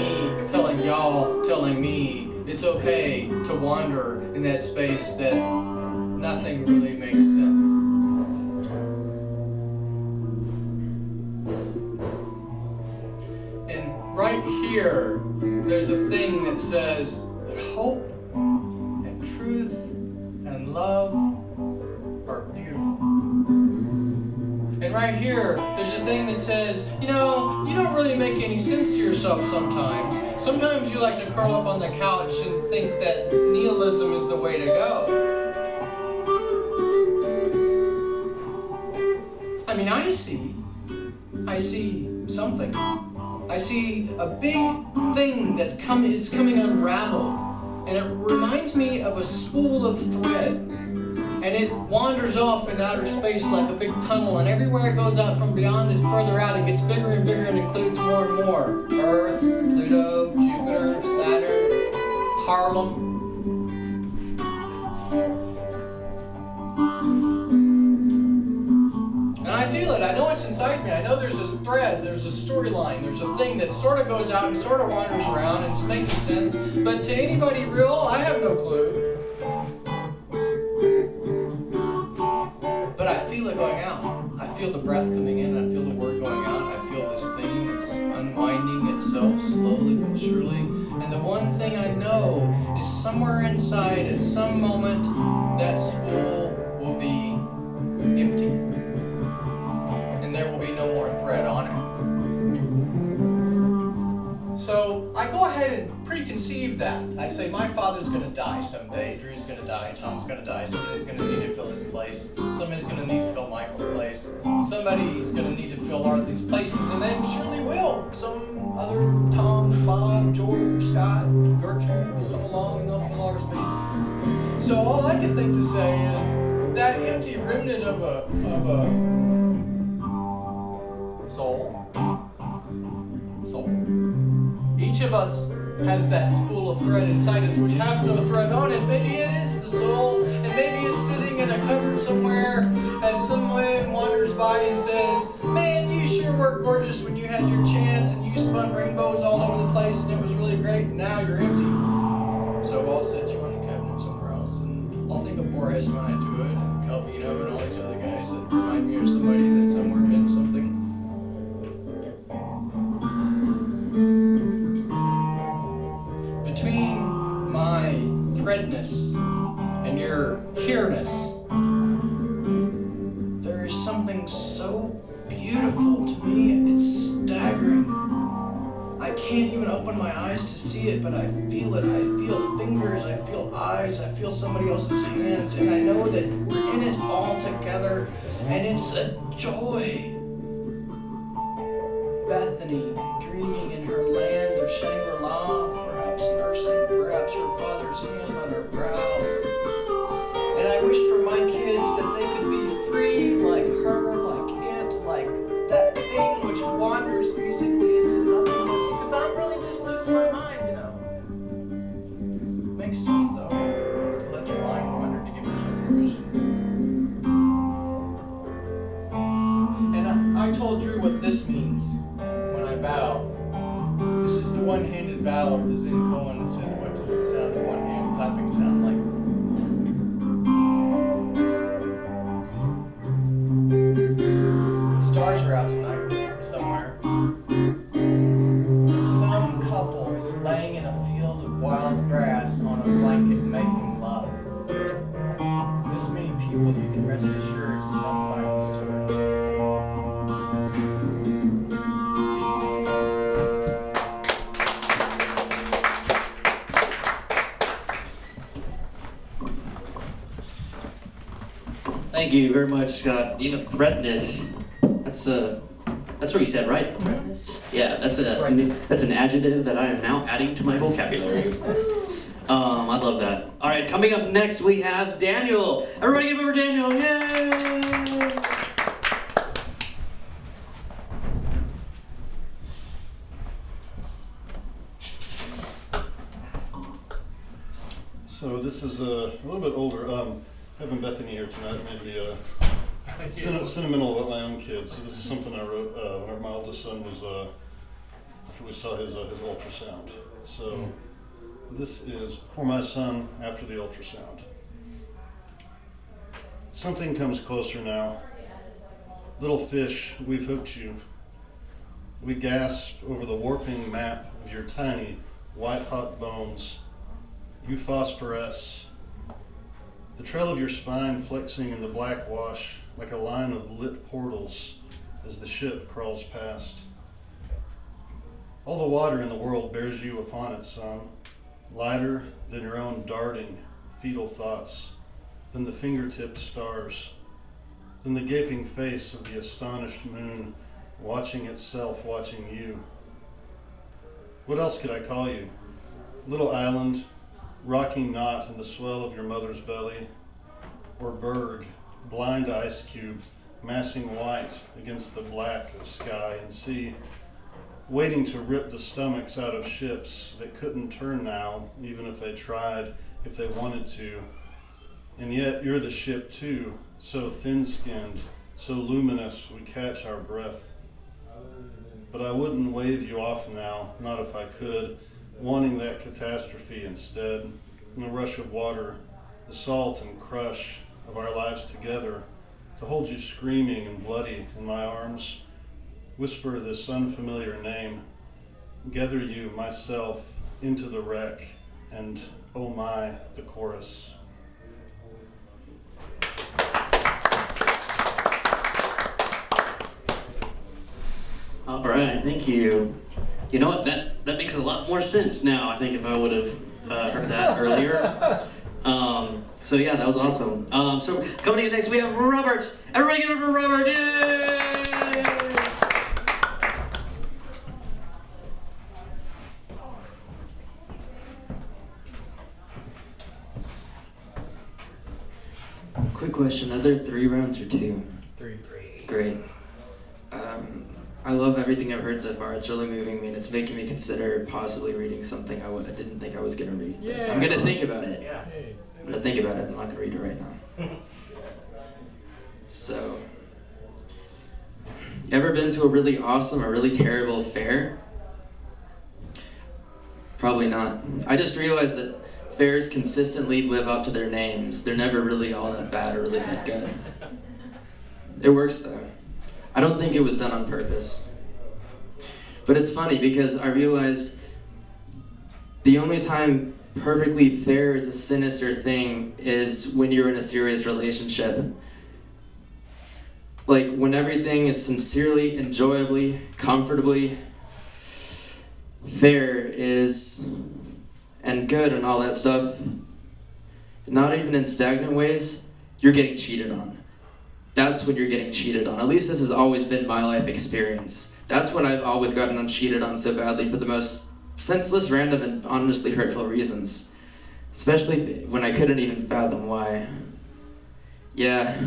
y'all, telling me it's okay to wander in that space that nothing really makes sense. And right here, there's a thing that says that hope and truth and love are beautiful. And right here, there's a thing that says, you don't really make any sense to yourself sometimes. Sometimes you like to curl up on the couch and think that nihilism is the way to go. I mean, I see something. I see a big thing that is coming unraveled, and it reminds me of a spool of thread, and it wanders off in outer space like a big tunnel, and everywhere it goes out from beyond it, further out, it gets bigger and bigger and includes more and more. Earth, Pluto, Jupiter, Saturn, Harlem. And I feel it. I know it's inside me. I know there's this thread, there's a storyline, there's a thing that sort of goes out and sort of wanders around and it's making sense. But to anybody real, I have no clue. But I feel it going out. I feel the breath coming in, I feel the word going out, I feel this thing that's unwinding itself slowly but surely. And the one thing I know is somewhere inside, at some moment, that spool will be empty. And there will be no more thread on it. So I go ahead and preconceive that. I say, my father's going to die someday, Drew's going to die, Tom's going to die, somebody's going to need to fill his place, somebody's going to need to fill Michael's place, somebody's going to need to fill all of these places, and they surely will. Some other Tom, Bob, George, Scott, Gertrude will come along and they'll fill our space. So all I can think to say is, that empty remnant of a soul. Each of us has that spool of thread inside us which has no thread on it. Maybe it is the soul, and maybe it's sitting in a cupboard somewhere as someone wanders by and says, man, you sure were gorgeous when you had your chance and you spun rainbows all over the place and it was really great, and now you're empty. So I'll set you on a cabinet somewhere else, and I'll think of Boris when I do it, and Calvino and all these other guys that remind me of somebody that somewhere meant something. Between my threadness and your here-ness, there is something so beautiful to me, it's staggering. I can't even open my eyes to see it, but I feel it. I feel fingers, I feel eyes, I feel somebody else's hands, and I know that we're in it all together, and it's a joy. Bethany, dreaming in her land of Shangri-La, perhaps nursing, perhaps her father's hand on her brow. And I wish for my kids that they could be free like her, like it, like that thing which wanders musically into nothingness. Because I'm really just losing my mind, you know. Makes sense though, to let your mind wander to give yourself permission. And I told Drew what this means when I bow. This is the one-handed bow of the Zen koan that says, what does the sound of one hand clapping sound like? The stars are out tonight somewhere. And some couple is laying in a field of wild grass on a blanket making love. This many people, you can rest assured somebody's doing it. Thank you very much, Scott. You know, threadness. That's what you said, right? Threadness. Yeah, that's an adjective that I am now adding to my vocabulary. I love that. All right, coming up next we have Daniel. Everybody, give it over Daniel! Yay! So this is a little bit older. Having Bethany here tonight made me sentimental about my own kids. So this is something I wrote whenever my oldest son was, after we saw his ultrasound. So this is for my son after the ultrasound. Something comes closer now. Little fish, we've hooked you. We gasp over the warping map of your tiny, white-hot bones. You phosphoresce. The trail of your spine flexing in the black wash like a line of lit portals as the ship crawls past. All the water in the world bears you upon it, son, lighter than your own darting, fetal thoughts, than the fingertipped stars, than the gaping face of the astonished moon watching itself watching you. What else could I call you? Little island, rocking knot in the swell of your mother's belly, or berg, blind ice cube, massing white against the black of sky and sea, waiting to rip the stomachs out of ships that couldn't turn now, even if they tried, if they wanted to. And yet you're the ship too, so thin-skinned, so luminous we catch our breath. But I wouldn't wave you off now, not if I could, wanting that catastrophe instead. In the rush of water, the salt and crush of our lives together, to hold you screaming and bloody in my arms, whisper this unfamiliar name, gather you, myself, into the wreck, and oh my, the chorus. All right, thank you. You know what? That makes a lot more sense now. I think if I would have heard that earlier. So yeah, that was awesome. So coming in next, we have Robert. Everybody give it for Robert! Yay! Quick question, are there 3 rounds or 2? 3. Great. I love everything I've heard so far. It's really moving me, and it's making me consider possibly reading something I didn't think I was going to read. Yeah. I'm going to think about it. Yeah. I'm going to think about it. I'm not going to read it right now. So, ever been to a really awesome or really terrible fair? Probably not. I just realized that fairs consistently live up to their names. They're never really all that bad or really that good. It works though. I don't think it was done on purpose. But it's funny because I realized the only time perfectly fair is a sinister thing is when you're in a serious relationship. Like when everything is sincerely, enjoyably, comfortably fair is and good and all that stuff, not even in stagnant ways, you're getting cheated on. That's when you're getting cheated on. At least this has always been my life experience. That's when I've always gotten cheated on so badly for the most senseless, random, and honestly hurtful reasons. Especially when I couldn't even fathom why. Yeah.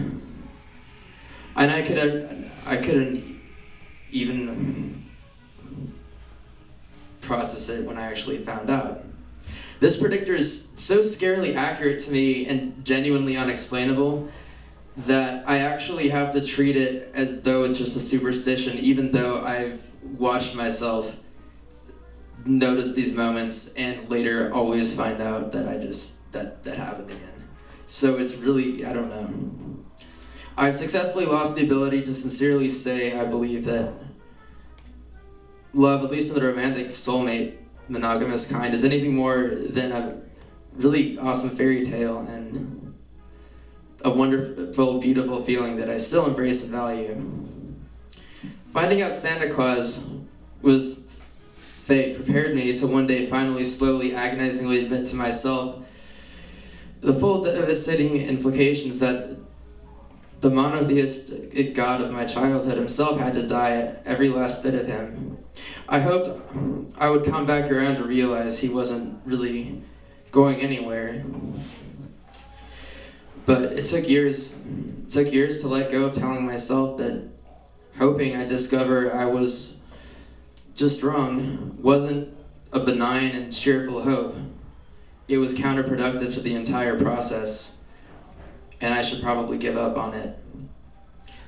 And I couldn't even process it when I actually found out. This predictor is so scarily accurate to me and genuinely unexplainable that I actually have to treat it as though it's just a superstition, even though I've watched myself notice these moments and later always find out that that happened again. So it's really, I don't know. I've successfully lost the ability to sincerely say I believe that love, at least in the romantic soulmate monogamous kind, is anything more than a really awesome fairy tale and a wonderful, beautiful feeling that I still embrace and value. Finding out Santa Claus was fate prepared me to one day finally, slowly, agonizingly admit to myself the full devastating implications that the monotheistic God of my childhood himself had to die, every last bit of him. I hoped I would come back around to realize he wasn't really going anywhere. But it took years. It took years to let go of telling myself that hoping I'd discover I was just wrong wasn't a benign and cheerful hope. It was counterproductive to the entire process, and I should probably give up on it.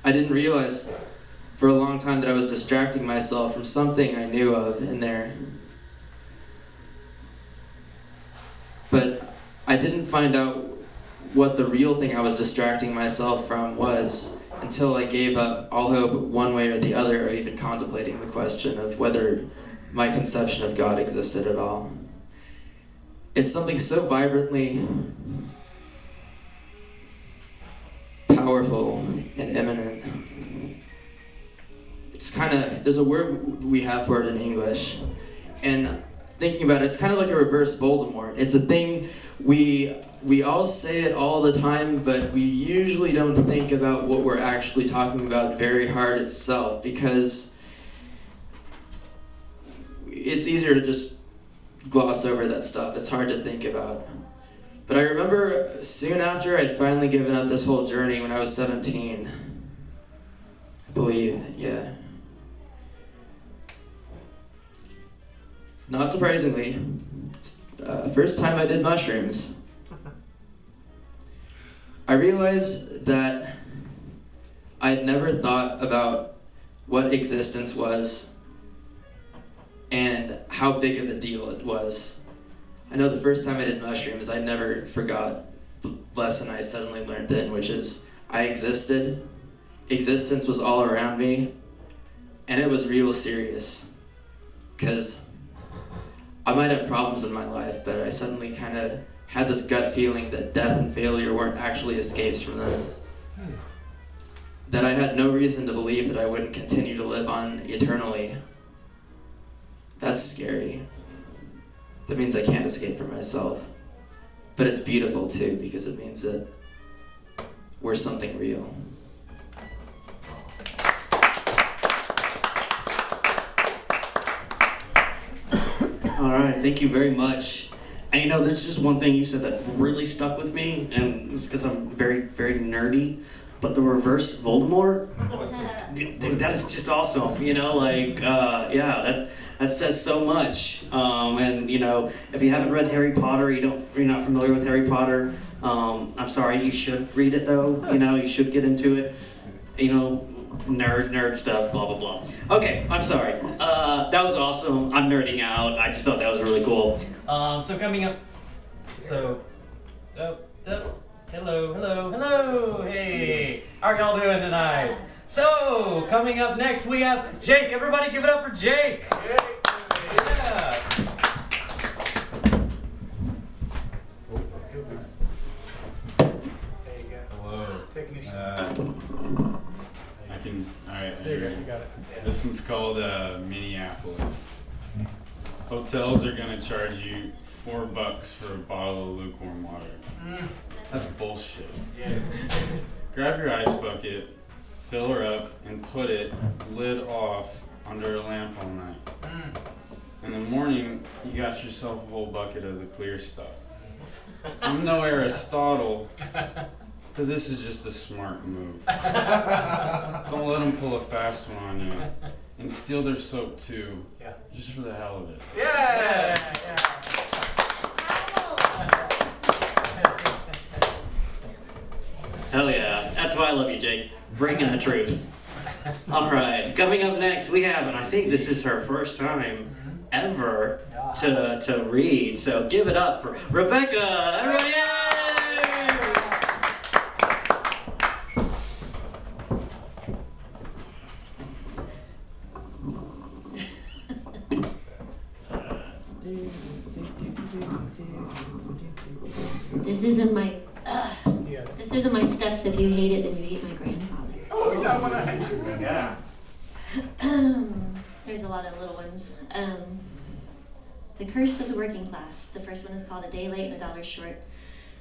I didn't realize for a long time that I was distracting myself from something I knew of in there. But I didn't find out what the real thing I was distracting myself from was until I gave up all hope one way or the other, or even contemplating the question of whether my conception of God existed at all. It's something so vibrantly powerful and imminent. It's kind of, there's a word we have for it in English, and thinking about it, it's kind of like a reverse Voldemort. It's a thing we all say it all the time, but we usually don't think about what we're actually talking about very hard itself, because it's easier to just gloss over that stuff. It's hard to think about. But I remember soon after I'd finally given up this whole journey when I was 17. I believe, yeah. Not surprisingly, first time I did mushrooms. I realized that I'd never thought about what existence was and how big of a deal it was. I know the first time I did mushrooms, I never forgot the lesson I suddenly learned then, which is I existed, existence was all around me, and it was real serious. Because I might have problems in my life, but I suddenly kind of had this gut feeling that death and failure weren't actually escapes from them. That I had no reason to believe that I wouldn't continue to live on eternally. That's scary. That means I can't escape from myself. But it's beautiful too, because it means that we're something real. All right, thank you very much. And you know, there's just one thing you said that really stuck with me, and it's because I'm very, very nerdy. But the reverse Voldemort, dude, that is just awesome. You know, like, yeah, that says so much. And you know, if you haven't read Harry Potter, you're not familiar with Harry Potter. I'm sorry, you should read it though. You know, you should get into it. You know, nerd stuff, blah blah blah. Okay, I'm sorry. That was awesome. I'm nerding out. I just thought that was really cool. So coming up, hello, hey, how are y'all doing tonight? So coming up next, we have Jake. Everybody, give it up for Jake. Yeah. Hello. Technician. I can. Alright. There you go. You got it. This one's called Minneapolis. Hotels are gonna charge you $4 for a bottle of lukewarm water. That's bullshit. Yeah. Grab your ice bucket, fill her up, and put it, lid off, under a lamp all night. In the morning, you got yourself a whole bucket of the clear stuff. I'm no Aristotle, but this is just a smart move. Don't let them pull a fast one on you. And steal their soap too, just for the hell of it. Yeah. Hell yeah, that's why I love you, Jake. Bringing the truth. All right, coming up next, we have, and I think this is her first time ever to read. So give it up for Rebecca. Everybody, yay! This isn't my stuff, so if you hate it, then you hate my grandfather. Oh, yeah, I want to hate you. Yeah. There's a lot of little ones. The Curse of the Working Class. The first one is called A Day Late and $1 Short.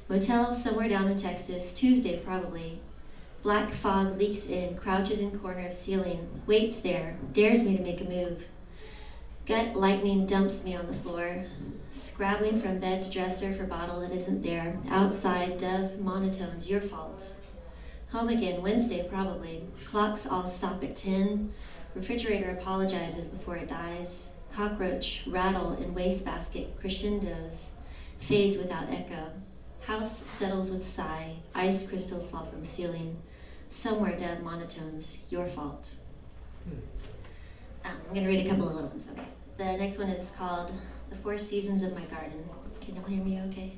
Motel somewhere down in Texas, Tuesday probably. Black fog leaks in, crouches in corner of ceiling, waits there, dares me to make a move. Gut lightning dumps me on the floor. Scrabbling from bed to dresser for bottle that isn't there. Outside, dove monotones, your fault. Home again, Wednesday probably. Clocks all stop at 10. Refrigerator apologizes before it dies. Cockroach, rattle in wastebasket, crescendos. Fades without echo. House settles with sigh. Ice crystals fall from ceiling. Somewhere dove monotones, your fault. I'm going to read a couple of little ones, okay? The next one is called The Four Seasons of My Garden. Can y'all hear me okay?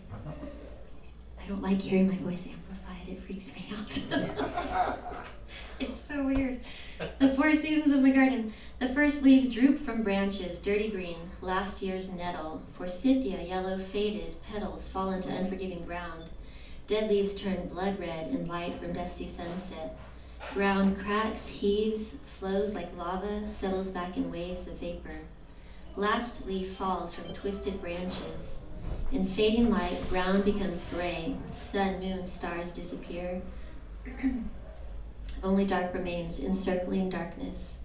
I don't like hearing my voice amplified. It freaks me out. It's so weird. The Four Seasons of My Garden. The first leaves droop from branches, dirty green, last year's nettle. Forsythia, yellow, faded, petals fall into unforgiving ground. Dead leaves turn blood red in light from dusty sunset. Ground cracks, heaves, flows like lava, settles back in waves of vapor. Last leaf falls from twisted branches. In fading light, ground becomes gray. Sun, moon, stars disappear. Only dark remains, encircling darkness.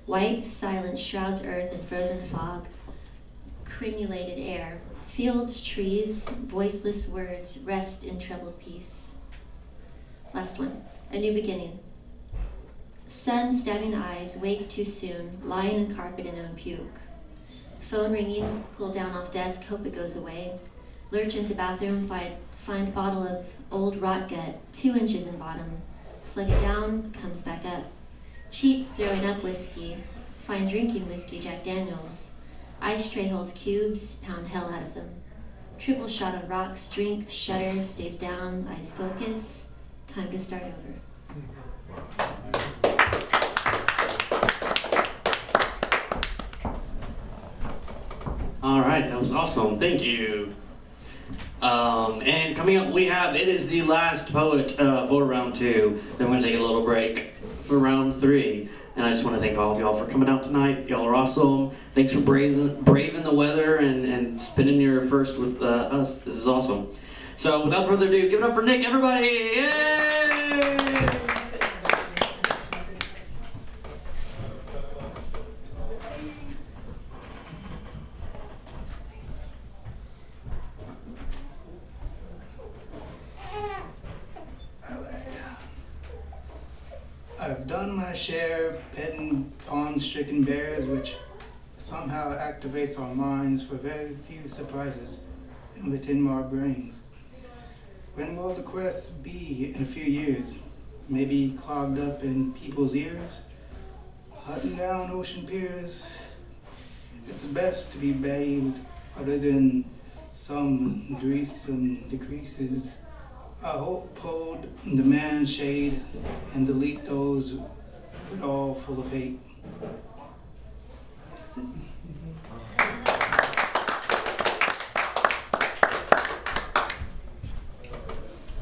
White silence shrouds earth in frozen fog. Crenulated air. Fields, trees, voiceless words rest in troubled peace. Last one. A new beginning. Sun stabbing eyes, wake too soon, lying in carpet in own puke. Phone ringing, pull down off desk, hope it goes away. Lurch into bathroom, find bottle of old rot gut, 2 inches in bottom. Slug it down, comes back up. Cheap throwing up whiskey, fine drinking whiskey, Jack Daniels. Ice tray holds cubes, pound hell out of them. Triple shot on rocks, drink, shutter, stays down, eyes focus. Time to start over. All right, that was awesome. Thank you. And coming up, it is the last poet for round 2. Then we're going to take a little break for round 3. And I just want to thank all of y'all for coming out tonight. Y'all are awesome. Thanks for braving the weather and spending your first with us. This is awesome. So without further ado, give it up for Nick, everybody. Yay! I've done my share petting pawn-stricken bears, which somehow activates our minds for very few surprises within our brains. When will the quest be in a few years? Maybe clogged up in people's ears? Hunting down ocean piers? It's best to be bathed other than some greasome decreases. I hope hold the man shade and delete those with all full of hate.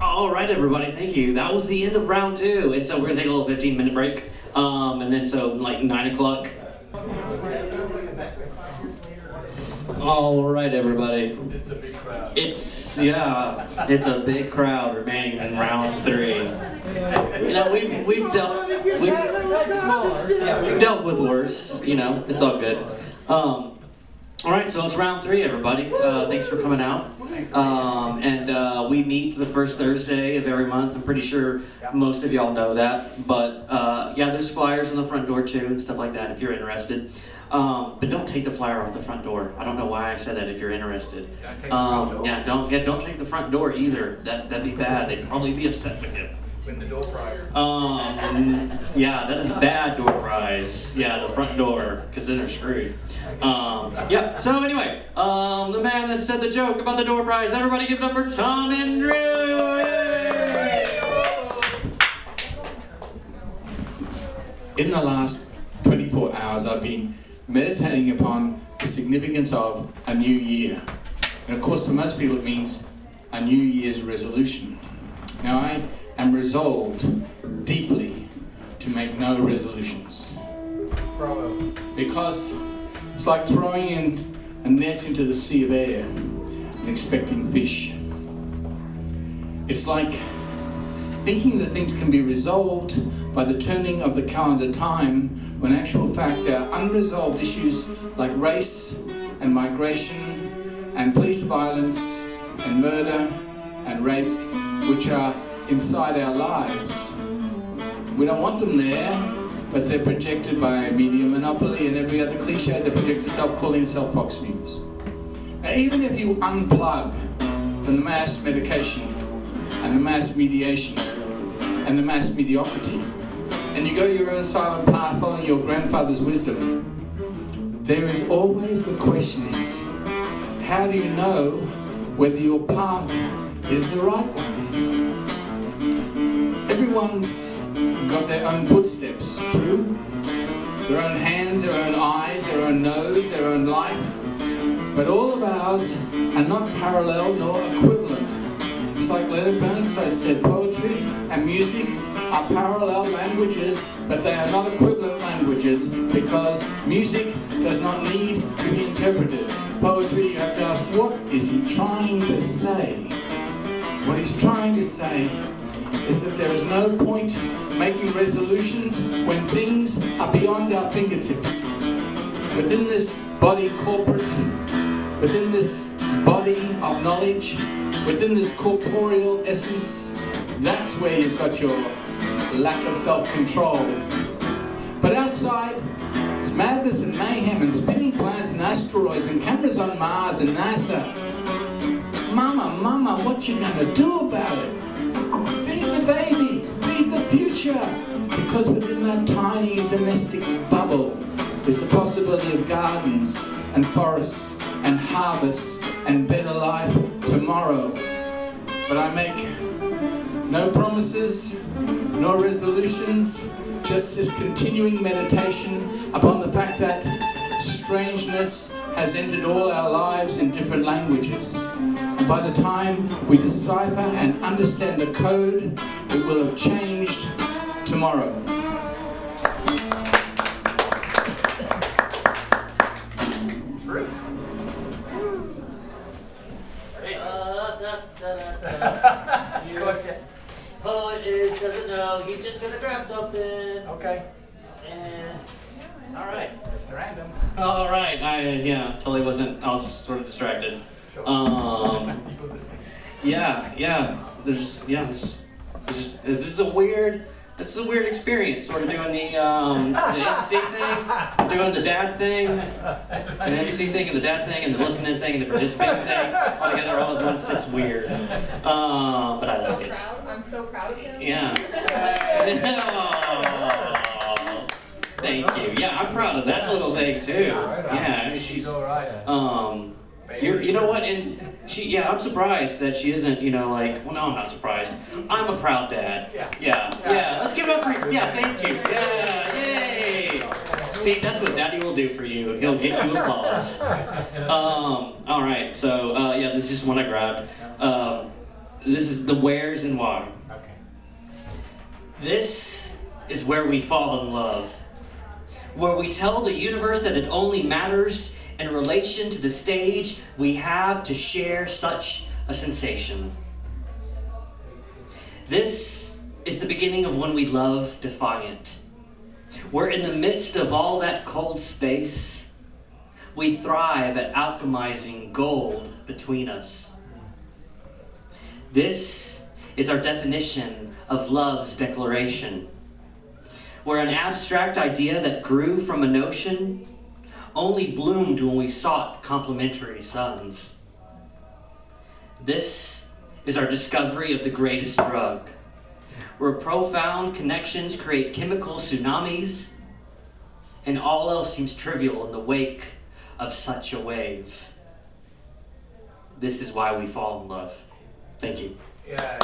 All right, everybody, thank you. That was the end of round 2. And so we're going to take a little 15-minute break. And then so like 9 o'clock. All right, everybody. It's a big crowd. It's a big crowd remaining in round 3. You know, we've dealt with worse. You know, it's all good. All right, so it's round 3, everybody. Thanks for coming out. And we meet the first Thursday of every month. I'm pretty sure most of y'all know that. But yeah, there's flyers on the front door too and stuff like that if you're interested. But don't take the flyer off the front door. I don't know why I said that if you're interested. Yeah, don't take the front door either. That'd be bad. They'd probably be upset with you. Win the door prize. Yeah, that is a bad door prize. Yeah, the front door, because then they're screwed. Yeah, so anyway, the man that said the joke about the door prize, everybody give it up for Thom and Drew! In the last 24 hours, I've been meditating upon the significance of a new year. And of course, for most people, it means a New Year's resolution. Now, I am resolved deeply to make no resolutions. Bravo. Because it's like throwing in a net into the sea of air and expecting fish. It's like thinking that things can be resolved by the turning of the calendar time, when in actual fact there are unresolved issues like race and migration and police violence and murder and rape, which are inside our lives. We don't want them there, but they're projected by media monopoly and every other cliche that projects itself, calling itself Fox News. Now, even if you unplug from the mass medication and the mass mediation and the mass mediocrity, and you go your own silent path following your grandfather's wisdom, there is always the question is, how do you know whether your path is the right one? Everyone's got their own footsteps, true? Their own hands, their own eyes, their own nose, their own life. But all of ours are not parallel nor equivalent. It's like Leonard Bernstein said, poetry and music are parallel languages, but they are not equivalent languages, because music does not need to be interpreted. Poetry, you have to ask, what is he trying to say? What he's trying to say is that there is no point making resolutions when things are beyond our fingertips. Within this body corporate, within this body of knowledge, within this corporeal essence, that's where you've got your lack of self-control. But outside, it's madness and mayhem and spinning planets and asteroids and cameras on Mars and NASA. Mama, what you gonna do about it? Feed the baby, feed the future, because within that tiny domestic bubble is the possibility of gardens and forests and harvests and better life tomorrow. But I make no promises, no resolutions, just this continuing meditation upon the fact that strangeness has entered all our lives in different languages. And by the time we decipher and understand the code, it will have changed tomorrow. True. Gotcha. Poet doesn't know. He's just gonna grab something. Okay. And all right. It's random. All right. Yeah, totally wasn't. I was sort of distracted. Sure. Yeah. There's just this is a weird experience. Sort of doing the MC thing, doing the dad thing, the MC thing, and the dad thing, and the listening thing, and the participating thing, all together all at once. It's weird, but I like it. I'm so proud of him. Yeah. Oh, thank you. Yeah, I'm proud of that little thing too. Yeah, she's you know what? And I'm surprised that she isn't, like, well, no, I'm not surprised. I'm a proud dad. Yeah. Let's give it up for, thank you. Yeah, yay. See, that's what Daddy will do for you. He'll get you applause. All right, so, this is just one I grabbed. This is the wheres and why. This is where we fall in love. Where we tell the universe that it only matters in relation to the stage we have to share such a sensation. This is the beginning of when we love defiant. Where in the midst of all that cold space, we thrive at alchemizing gold between us. This is our definition of love's declaration. Where an abstract idea that grew from a notion only bloomed when we sought complementary suns. This is our discovery of the greatest drug, where profound connections create chemical tsunamis, and all else seems trivial in the wake of such a wave. This is why we fall in love. Thank you. Yeah.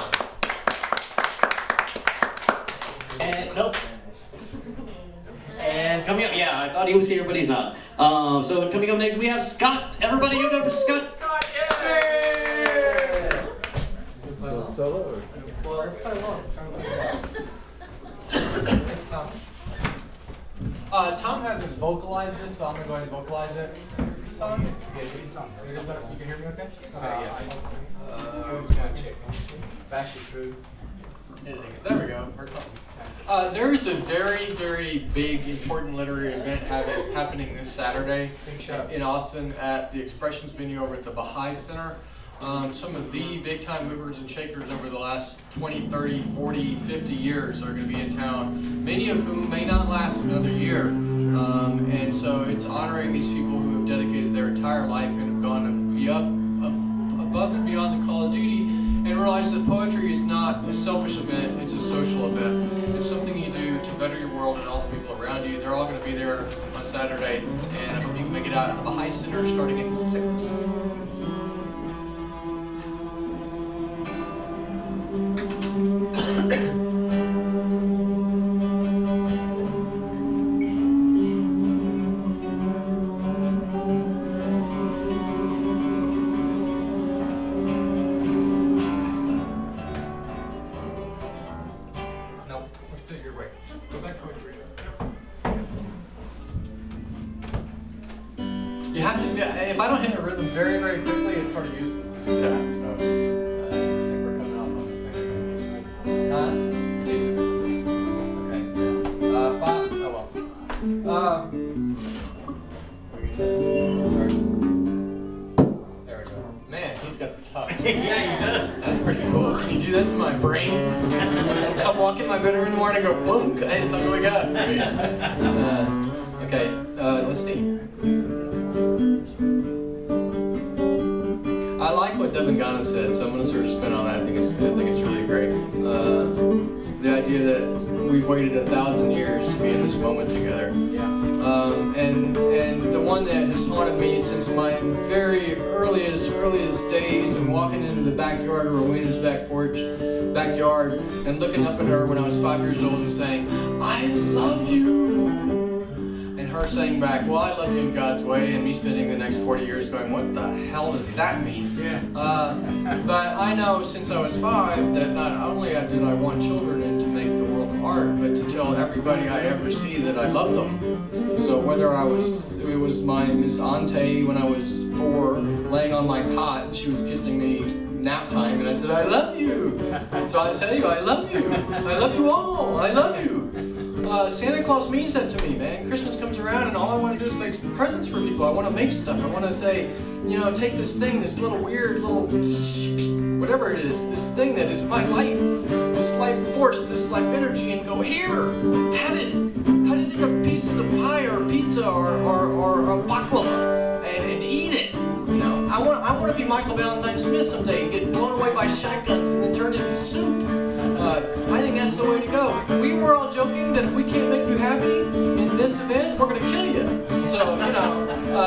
And nope. And coming up, I thought he was here, but he's not. So coming up next, we have Scott. Everybody give it up for Scott. Scott, yeah! Solo or? Well, let's play along. Thom hasn't vocalized this, so I'm going to go ahead and vocalize it. Is this on? Yeah, it's on. You can hear me okay? Okay, yeah. Bash is true. There we go. There is a very, very big, important literary event happening this Saturday in Austin at the Expressions venue over at the Baha'i Center. Some of the big-time movers and shakers over the last 20, 30, 40, 50 years are going to be in town, many of whom may not last another year. And so it's honoring these people who have dedicated their entire life and have gone above and beyond the call of duty, and realize that poetry is not a selfish event, it's a social event. It's something you do to better your world and all the people around you. They're all going to be there on Saturday, and I hope you can make it out at the Baha'i Center starting at 6. You have to, if I don't hit a rhythm very, very quickly, it's sort of useless. So, I think we're coming off on this thing. Okay. Bob, there we go. Man, he's got the touch. Yeah, he does. That's pretty cool. Can you do that to my brain? I walk in my bedroom in the morning and go, boom, it's something we got. Okay, let's see. I like what Debangana said, so I'm going to sort of spin on that. I think it's really great. The idea that we've waited 1,000 years to be in this moment together. And the one that has haunted me since my very earliest days, and walking into the backyard of Rowena's backyard, and looking up at her when I was 5 years old and saying, "I love you." And her saying back, "Well, I love you in God's way," and me spending the next 40 years going, "What the hell does that mean?" But I know since I was 5 that not only did I want children and to make the world art, but to tell everybody I ever see that I love them. So whether it was my Miss Ante when I was 4, laying on my cot and she was kissing me nap time, and I said, "I love you." So I tell you, I love you. I love you all. I love you. Santa Claus means that to me, man. Christmas comes around and all I want to do is make presents for people. I want to make stuff. I want to say, take this thing, this little weird little, whatever it is, this thing that is my life, this life force, this life energy, and go, "Here, have it. Cut it into pieces of pie or pizza or a baklava and eat it." I want to be Michael Valentine Smith someday and get blown away by shotguns and then turn into soup. I think that's the way to go. We were all joking that if we can't make you happy in this event, we're going to kill you. So,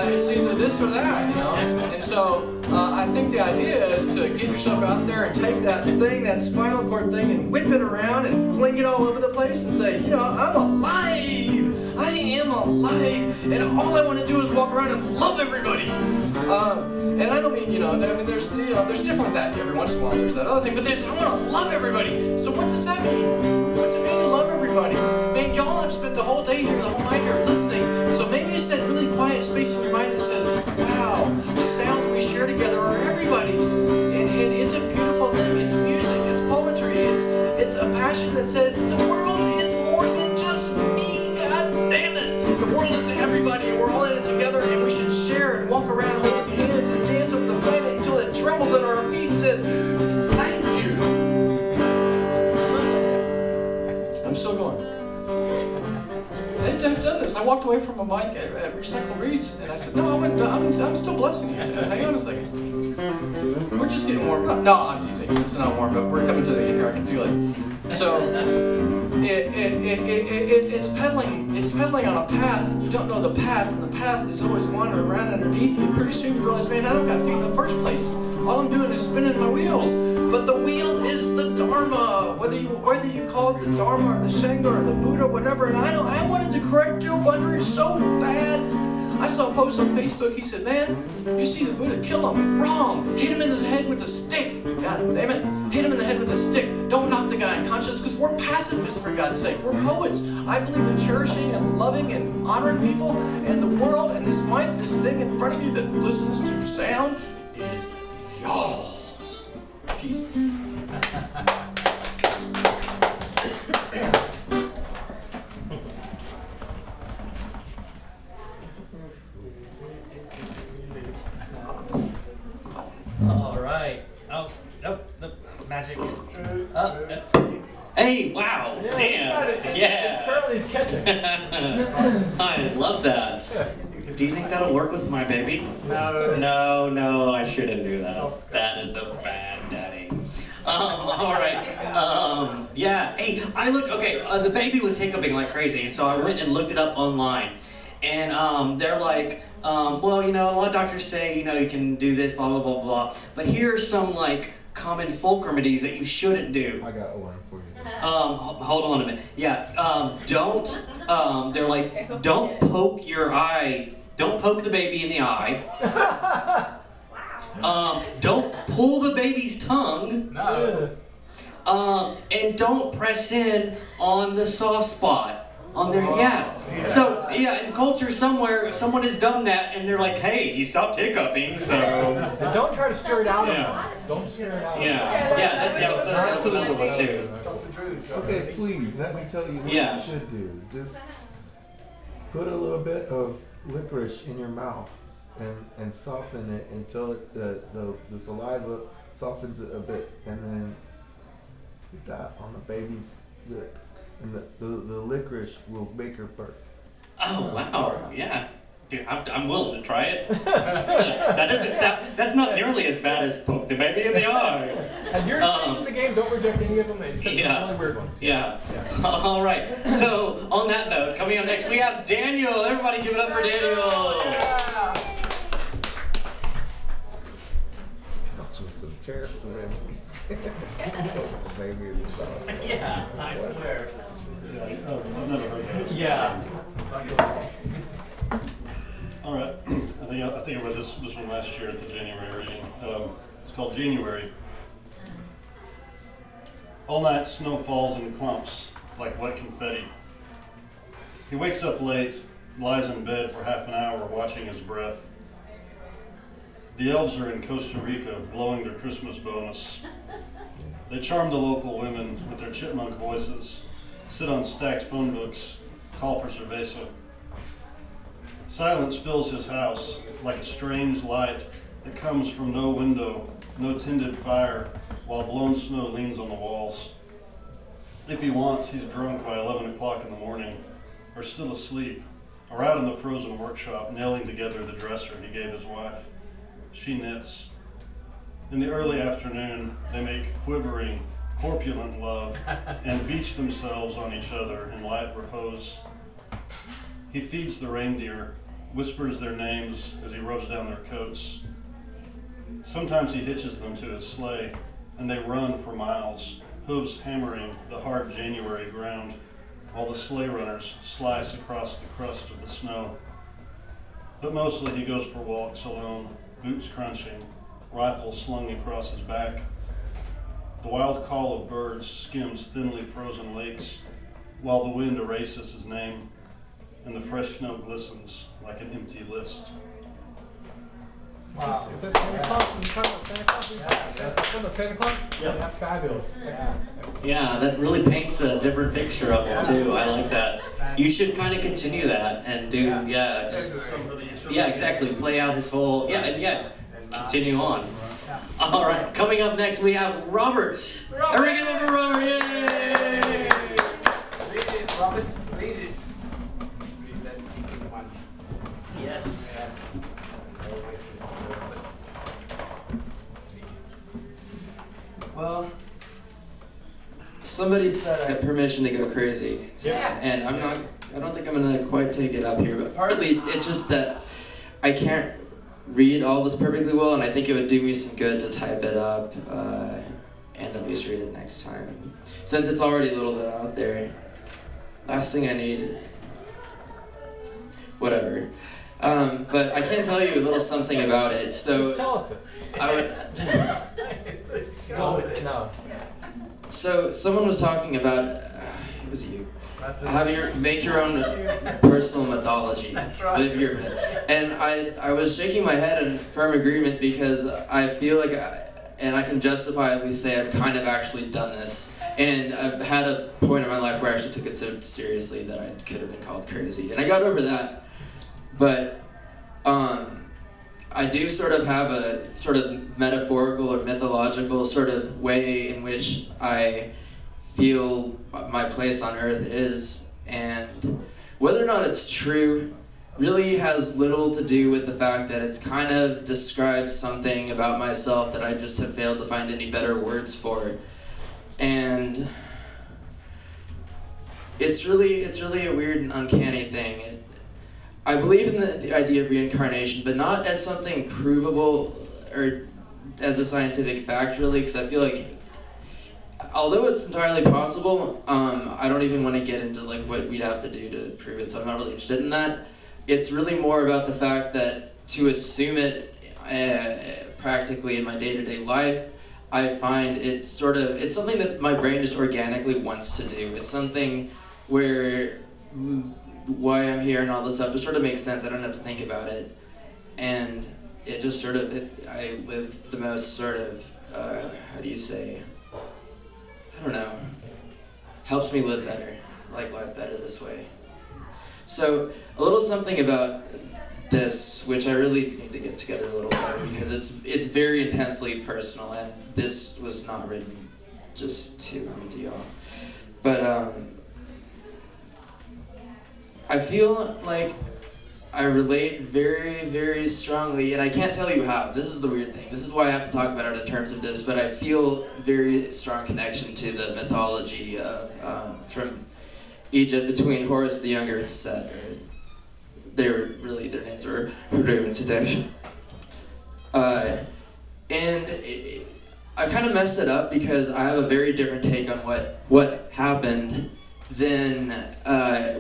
it's either this or that, And so, I think the idea is to get yourself out there and take that thing, that spinal cord thing, and whip it around and fling it all over the place and say, "I'm alive. I am alive. And all I want to do is walk around and love everybody." And I don't mean, there's different that every once in a while there's that other thing, but I want to love everybody. So what does that mean? What's it mean to love everybody? Man, y'all have spent the whole day here, the whole night here listening. So maybe it's that really quiet space in your mind that says, "Wow, the sounds we share together are everybody's." And it's a beautiful thing. It's music, it's poetry, it's a passion that says the world is more than just me. God damn it. The world is everybody, and we're all in it together, and we should share and walk around holding hands and dance over the planet until it trembles under our feet and says, "Thank you." I'm still going. I've done this. I walked away from a mic at Recycle Reads, and I said, "No, I'm still blessing you." I said, "Hang on a second. We're just getting warmed up." No, I'm teasing. It's not warmed up. We're coming to the end here. I can feel it. So it's pedaling. It's pedaling on a path. You don't know the path, and the path is always wandering around underneath you. Pretty soon you realize, man, I don't got feet in the first place. All I'm doing is spinning my wheels. But the wheel is the Dharma, whether you call it the Dharma or the Sangha or the Buddha, whatever. And I wanted to correct Joe Bundry so bad. I saw a post on Facebook. He said, "Man, you see the Buddha, kill him. Wrong. Hit him in the head with a stick. God damn it. Hit him in the head with a stick. Don't knock the guy unconscious, because we're pacifists, for God's sake. We're poets. I believe in cherishing and loving and honoring people and the world, and this mic, this thing in front of you that listens to sound is yours." Peace. All right. Oh, nope. Magic. Hey, wow. Damn. Yeah. Apparently he's catching. I love that. Do you think that'll work with my baby? No, I shouldn't do that. That is a bad daddy. All right. Yeah. Hey, the baby was hiccuping like crazy, and so I went and looked it up online. And they're like, well, a lot of doctors say, you can do this, blah, blah, blah, blah. But here are some, common folk remedies that you shouldn't do. I got one for you. Hold on a minute. Yeah, they're like, don't poke your eye. Don't poke the baby in the eye. Don't pull the baby's tongue. No. And don't press in on the soft spot. On there, yeah. So, in culture somewhere, someone has done that, and they're like, "Hey, he stopped hiccuping, so..." And don't try to scare it out of him. Don't scare it out of him. That was another one, too. Okay, please, let me tell you what you should do. Just put a little bit of licorice in your mouth and soften it until the saliva softens it a bit, and then put that on the baby's lip. And the licorice will make her burp. Oh, wow. Yeah. Dude, I'm willing to try it. That doesn't sound. That's not nearly as bad as poke the baby in the eye. At your stage in the game, don't reject any of them except the really weird ones. Yeah. All right. So on that note, coming up next, we have Daniel. Everybody, give it up for Daniel. Maybe it's sauce. Yeah, I swear. Yeah, I've never heard that. Yeah. All right. I think I read this one last year at the January reading. It's called January. All night snow falls in clumps like wet confetti. He wakes up late, lies in bed for half an hour watching his breath. The elves are in Costa Rica blowing their Christmas bonus. They charm the local women with their chipmunk voices, sit on stacked phone books, call for cerveza. Silence fills his house like a strange light that comes from no window, no tended fire, while blown snow leans on the walls. If he wants, he's drunk by 11 o'clock in the morning, or still asleep, or out in the frozen workshop nailing together the dresser he gave his wife. She knits. In the early afternoon, they make quivering, corpulent love and beach themselves on each other in light repose. He feeds the reindeer, whispers their names as he rubs down their coats. Sometimes he hitches them to his sleigh, and they run for miles, hooves hammering the hard January ground, while the sleigh runners slice across the crust of the snow. But mostly he goes for walks alone, boots crunching, rifle slung across his back. The wild call of birds skims thinly frozen lakes, while the wind erases his name, and the fresh snow glistens like an empty list. Wow. Is this Santa Claus? Are you talking about Santa Claus? Yeah. Santa Claus? Yeah. Fabulous. Yeah, that really paints a different picture of it too. I like that. You should kind of continue that and do, yeah, exactly. Play out his whole, continue on. All right, coming up next we have Robert. Everybody give it up for Robert, yay! Read it, Robert, read it. Read that secret one. Yes. Yes. Well, somebody said I had permission to go crazy. Yeah. And I don't think I'm gonna quite take it up here, but partly it's just that I can't read all this perfectly well, and I think it would do me some good to type it up and at least read it next time. Since it's already a little bit out there, last thing I need, whatever. But I can tell you a little something about it. So just tell us it. I would. Go with it. No. So someone was talking about, it was you, make your own personal mythology. That's right. Live your myth. And I was shaking my head in firm agreement because I feel like, and I can justifiably say I've kind of actually done this. And I've had a point in my life where I actually took it so seriously that I could have been called crazy. And I got over that. But I do sort of have a sort of metaphorical or mythological sort of way in which I feel my place on Earth is, and whether or not it's true really has little to do with the fact that it's kind of describes something about myself that I just have failed to find any better words for. And it's really a weird and uncanny thing. I believe in the idea of reincarnation, but not as something provable or as a scientific fact, really, because I feel like, although it's entirely possible, I don't even want to get into like what we'd have to do to prove it, so I'm not really interested in that. It's really more about the fact that to assume it practically in my day-to-day life, I find it's something that my brain just organically wants to do. It's something where why I'm here and all this stuff just sort of makes sense. I don't have to think about it. And it just sort of, I live the most sort of, how do you say, I don't know, helps me live better, like life better this way. So a little something about this, which I really need to get together a little better because it's very intensely personal, and this was not written just to y'all. But I feel like I relate very, very strongly, and I can't tell you how. This is the weird thing. This is why I have to talk about it in terms of this, but I feel very strong connection to the mythology from Egypt between Horus the Younger and Set. Their names were Horu and Setesh. I kind of messed it up because I have a very different take on what happened than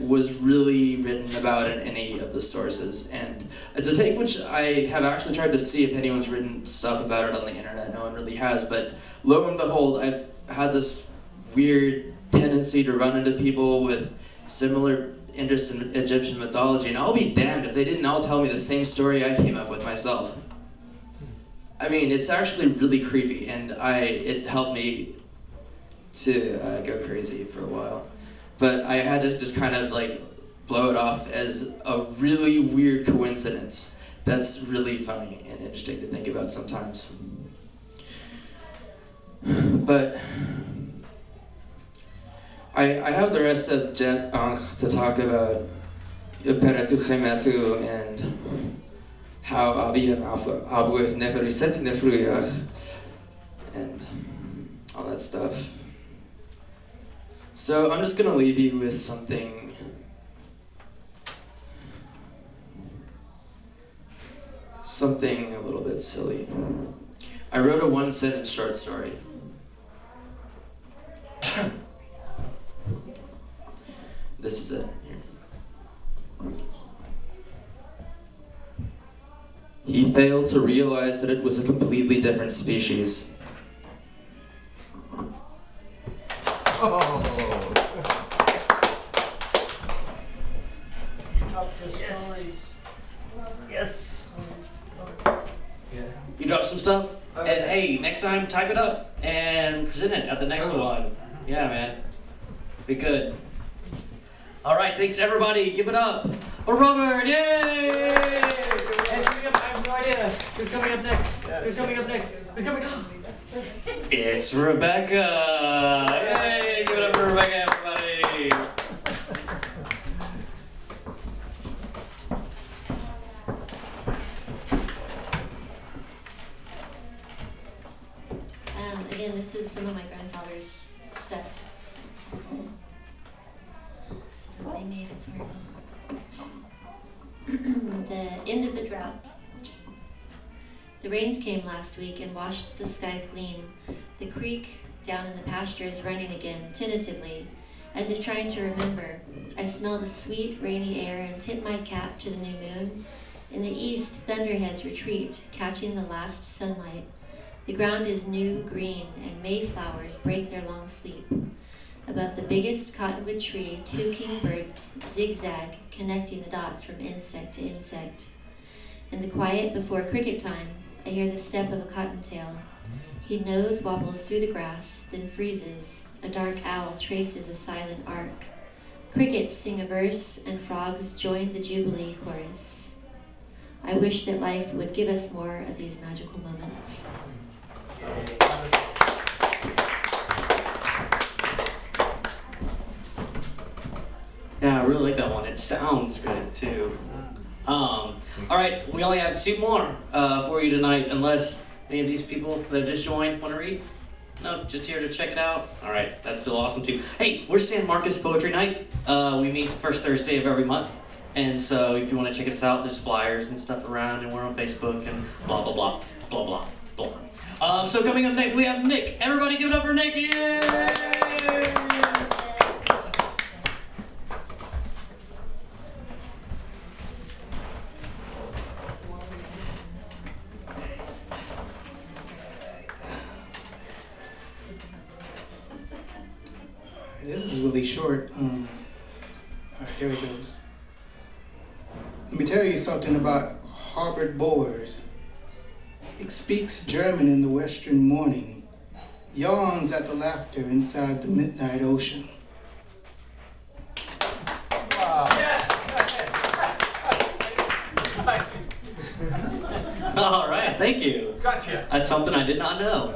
was really written about in any of the sources. And it's a take which I have actually tried to see if anyone's written stuff about it on the internet. No one really has, but lo and behold, I've had this weird tendency to run into people with similar interests in Egyptian mythology, and I'll be damned if they didn't all tell me the same story I came up with myself. I mean, it's actually really creepy, and it helped me to go crazy for a while. But I had to just kind of like blow it off as a really weird coincidence that's really funny and interesting to think about sometimes. But I have the rest of Jet to talk about Peratu Khematu and how Abi and Abu have never reset in the Fruyach and all that stuff. So I'm just gonna leave you with something a little bit silly. I wrote a one-sentence short story. This is it. He failed to realize that it was a completely different species. Oh. You dropped your stories. Yes. Yeah. You dropped some stuff? And hey, next time type it up and present it at the next one. Yeah, man. Be good. All right, thanks everybody. Give it up for Robert. Yay! And I have no idea who's coming up next. Who's coming up next? Who's coming up? It's Rebecca. Yay! Give it up for Rebecca, everybody. Again, this is some of my grandfather's stuff. So they made it sort of the end of the drought. The rains came last week and washed the sky clean. The creek down in the pasture is running again, tentatively, as if trying to remember. I smell the sweet, rainy air and tip my cap to the new moon. In the east, thunderheads retreat, catching the last sunlight. The ground is new green, and mayflowers break their long sleep. Above the biggest cottonwood tree, two kingbirds zigzag, connecting the dots from insect to insect. In the quiet before cricket time, I hear the step of a cottontail. He nose wobbles through the grass, then freezes. A dark owl traces a silent arc. Crickets sing a verse, and frogs join the jubilee chorus. I wish that life would give us more of these magical moments. Yeah, I really like that one. It sounds good too. All right, we only have two more for you tonight, unless any of these people that just joined want to read. No, just here to check it out. All right, that's still awesome too. Hey, we're San Marcos Poetry Night. We meet the first Thursday of every month. And so if you want to check us out, there's flyers and stuff around, and we're on Facebook and blah, blah, blah, blah, blah, blah. So coming up next, we have Nick. Everybody give it up for Nick. Yay! This is really short. Alright, here it goes. Let me tell you something about harbored boars. It speaks German in the western morning, yawns at the laughter inside the midnight ocean. Wow. All right, thank you. Gotcha. That's something I did not know.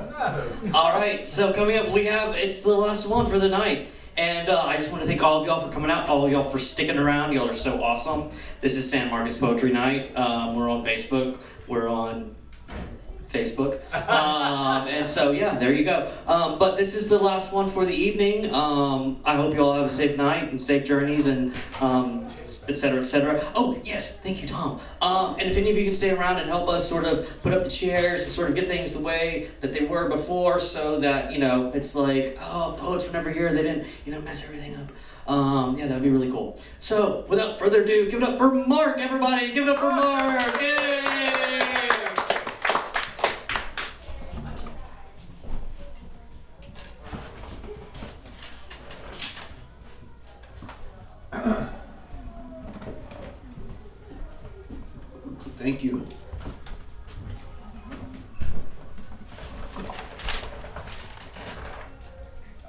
All right, so coming up, it's the last one for the night. And I just want to thank all of y'all for coming out, all of y'all for sticking around. Y'all are so awesome. This is San Marcos Poetry Night. We're on Facebook. We're on Facebook. And so, yeah, there you go. But this is the last one for the evening. I hope you all have a safe night and safe journeys and et cetera, et cetera. Oh, yes, thank you, Tom. And if any of you can stay around and help us sort of put up the chairs and sort of get things the way that they were before so that, you know, it's like, oh, poets were never here. They didn't, you know, mess everything up. Yeah, that would be really cool. So, without further ado, give it up for Mark, everybody. Give it up for Mark. Yay! Thank you.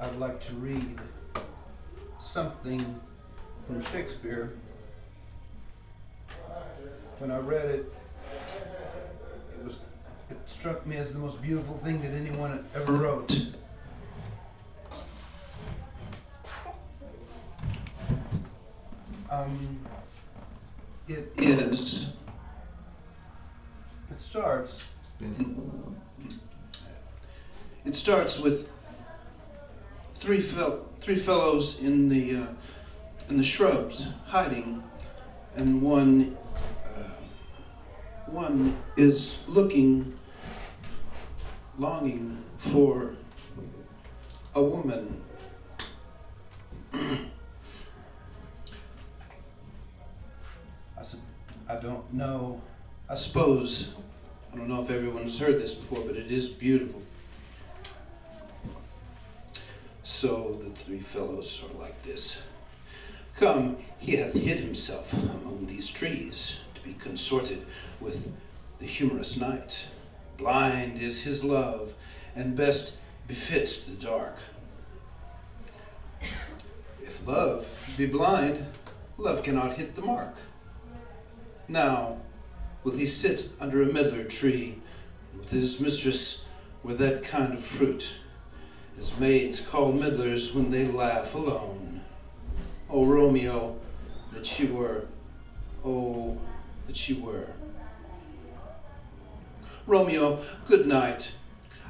I'd like to read something from Shakespeare. When I read it, it struck me as the most beautiful thing that anyone ever wrote. It starts with three fellows in the shrubs hiding, and one is longing for a woman. I don't know. I don't know if everyone's heard this before, but it is beautiful. So the three fellows are like this. Come, he hath hid himself among these trees to be consorted with the humorous night. Blind is his love, and best befits the dark. If love be blind, love cannot hit the mark. Now will he sit under a medlar tree with his mistress with that kind of fruit, as maids call medlars when they laugh alone. O Romeo, that you were, oh, that you were. Romeo, good night.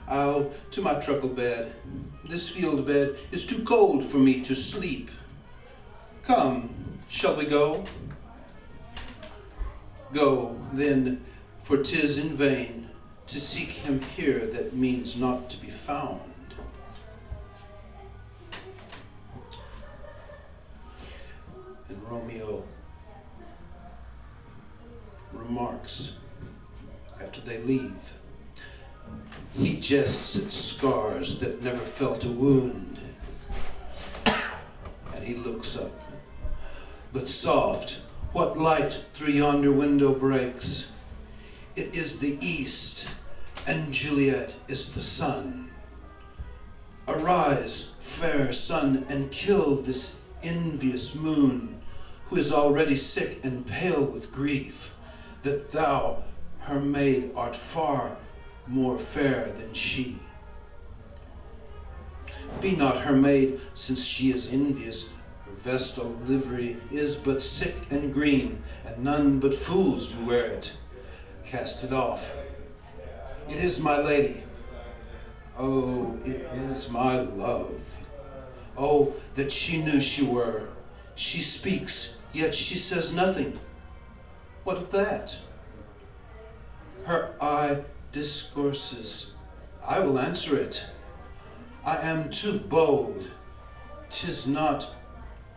I'll to my truckle bed. This field bed is too cold for me to sleep. Come, shall we go? Go, then, for 'tis in vain to seek him here that means not to be found. And Romeo remarks after they leave, he jests at scars that never felt a wound, and he looks up. But soft, what light through yonder window breaks? It is the east, and Juliet is the sun. Arise, fair sun, and kill this envious moon, who is already sick and pale with grief, that thou, her maid, art far more fair than she. Be not her maid, since she is envious. Her vestal livery is but sick and green, and none but fools do wear it. Cast it off. It is my lady. Oh, it is my love. Oh, that she knew she were. She speaks, yet she says nothing. What of that? Her eye discourses. I will answer it. I am too bold. 'Tis not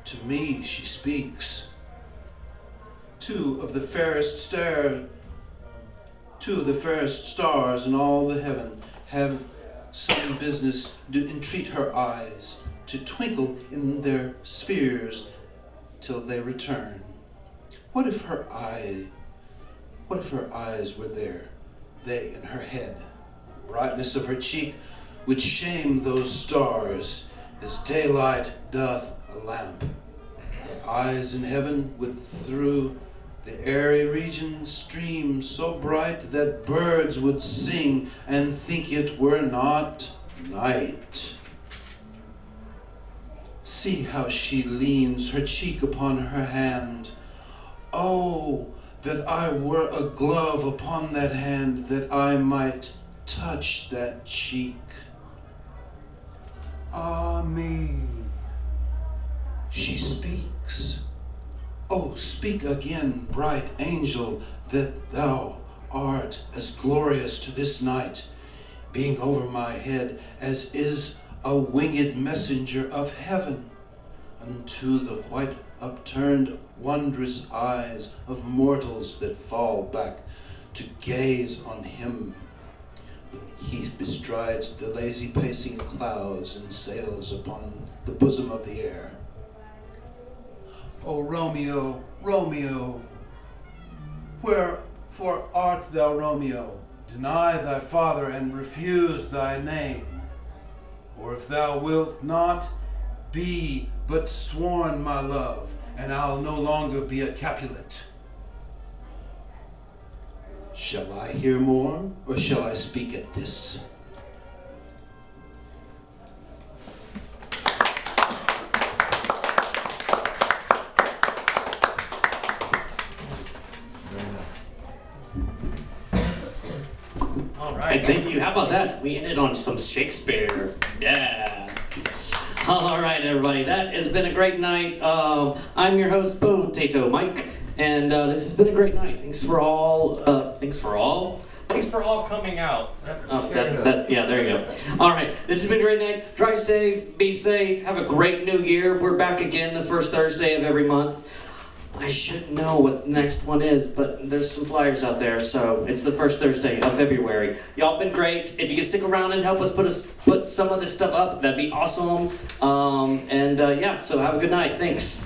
to me she speaks. Two of the fairest stars in all the heaven have some business do entreat her eyes to twinkle in their spheres till they return. What if her eyes were there, they in her head? The brightness of her cheek would shame those stars, as daylight doth a lamp. Her eyes in heaven would through the airy region stream so bright that birds would sing and think it were not night. See how she leans, her cheek upon her hand. Oh, that I were a glove upon that hand, that I might touch that cheek. Ah me. She speaks. Oh, speak again, bright angel, that thou art as glorious to this night, being over my head as is a winged messenger of heaven, unto the white upturned wondrous eyes of mortals that fall back to gaze on him when he bestrides the lazy pacing clouds and sails upon the bosom of the air. O Romeo, Romeo, wherefore art thou Romeo? Deny thy father and refuse thy name. Or if thou wilt not, be but sworn my love, and I'll no longer be a Capulet. Shall I hear more, or shall I speak at this? All right, thank you. How about that? We ended on some Shakespeare. Yeah. All right, everybody. That has been a great night. I'm your host, Potato Mike, and this has been a great night. Thanks for all coming out. Yeah, there you go. All right, this has been a great night. Drive safe, be safe, have a great new year. We're back again the first Thursday of every month. I should know what the next one is, but there's some flyers out there, so it's the first Thursday of February. Y'all been great. If you can stick around and help us put some of this stuff up, that'd be awesome. Yeah, so have a good night. Thanks.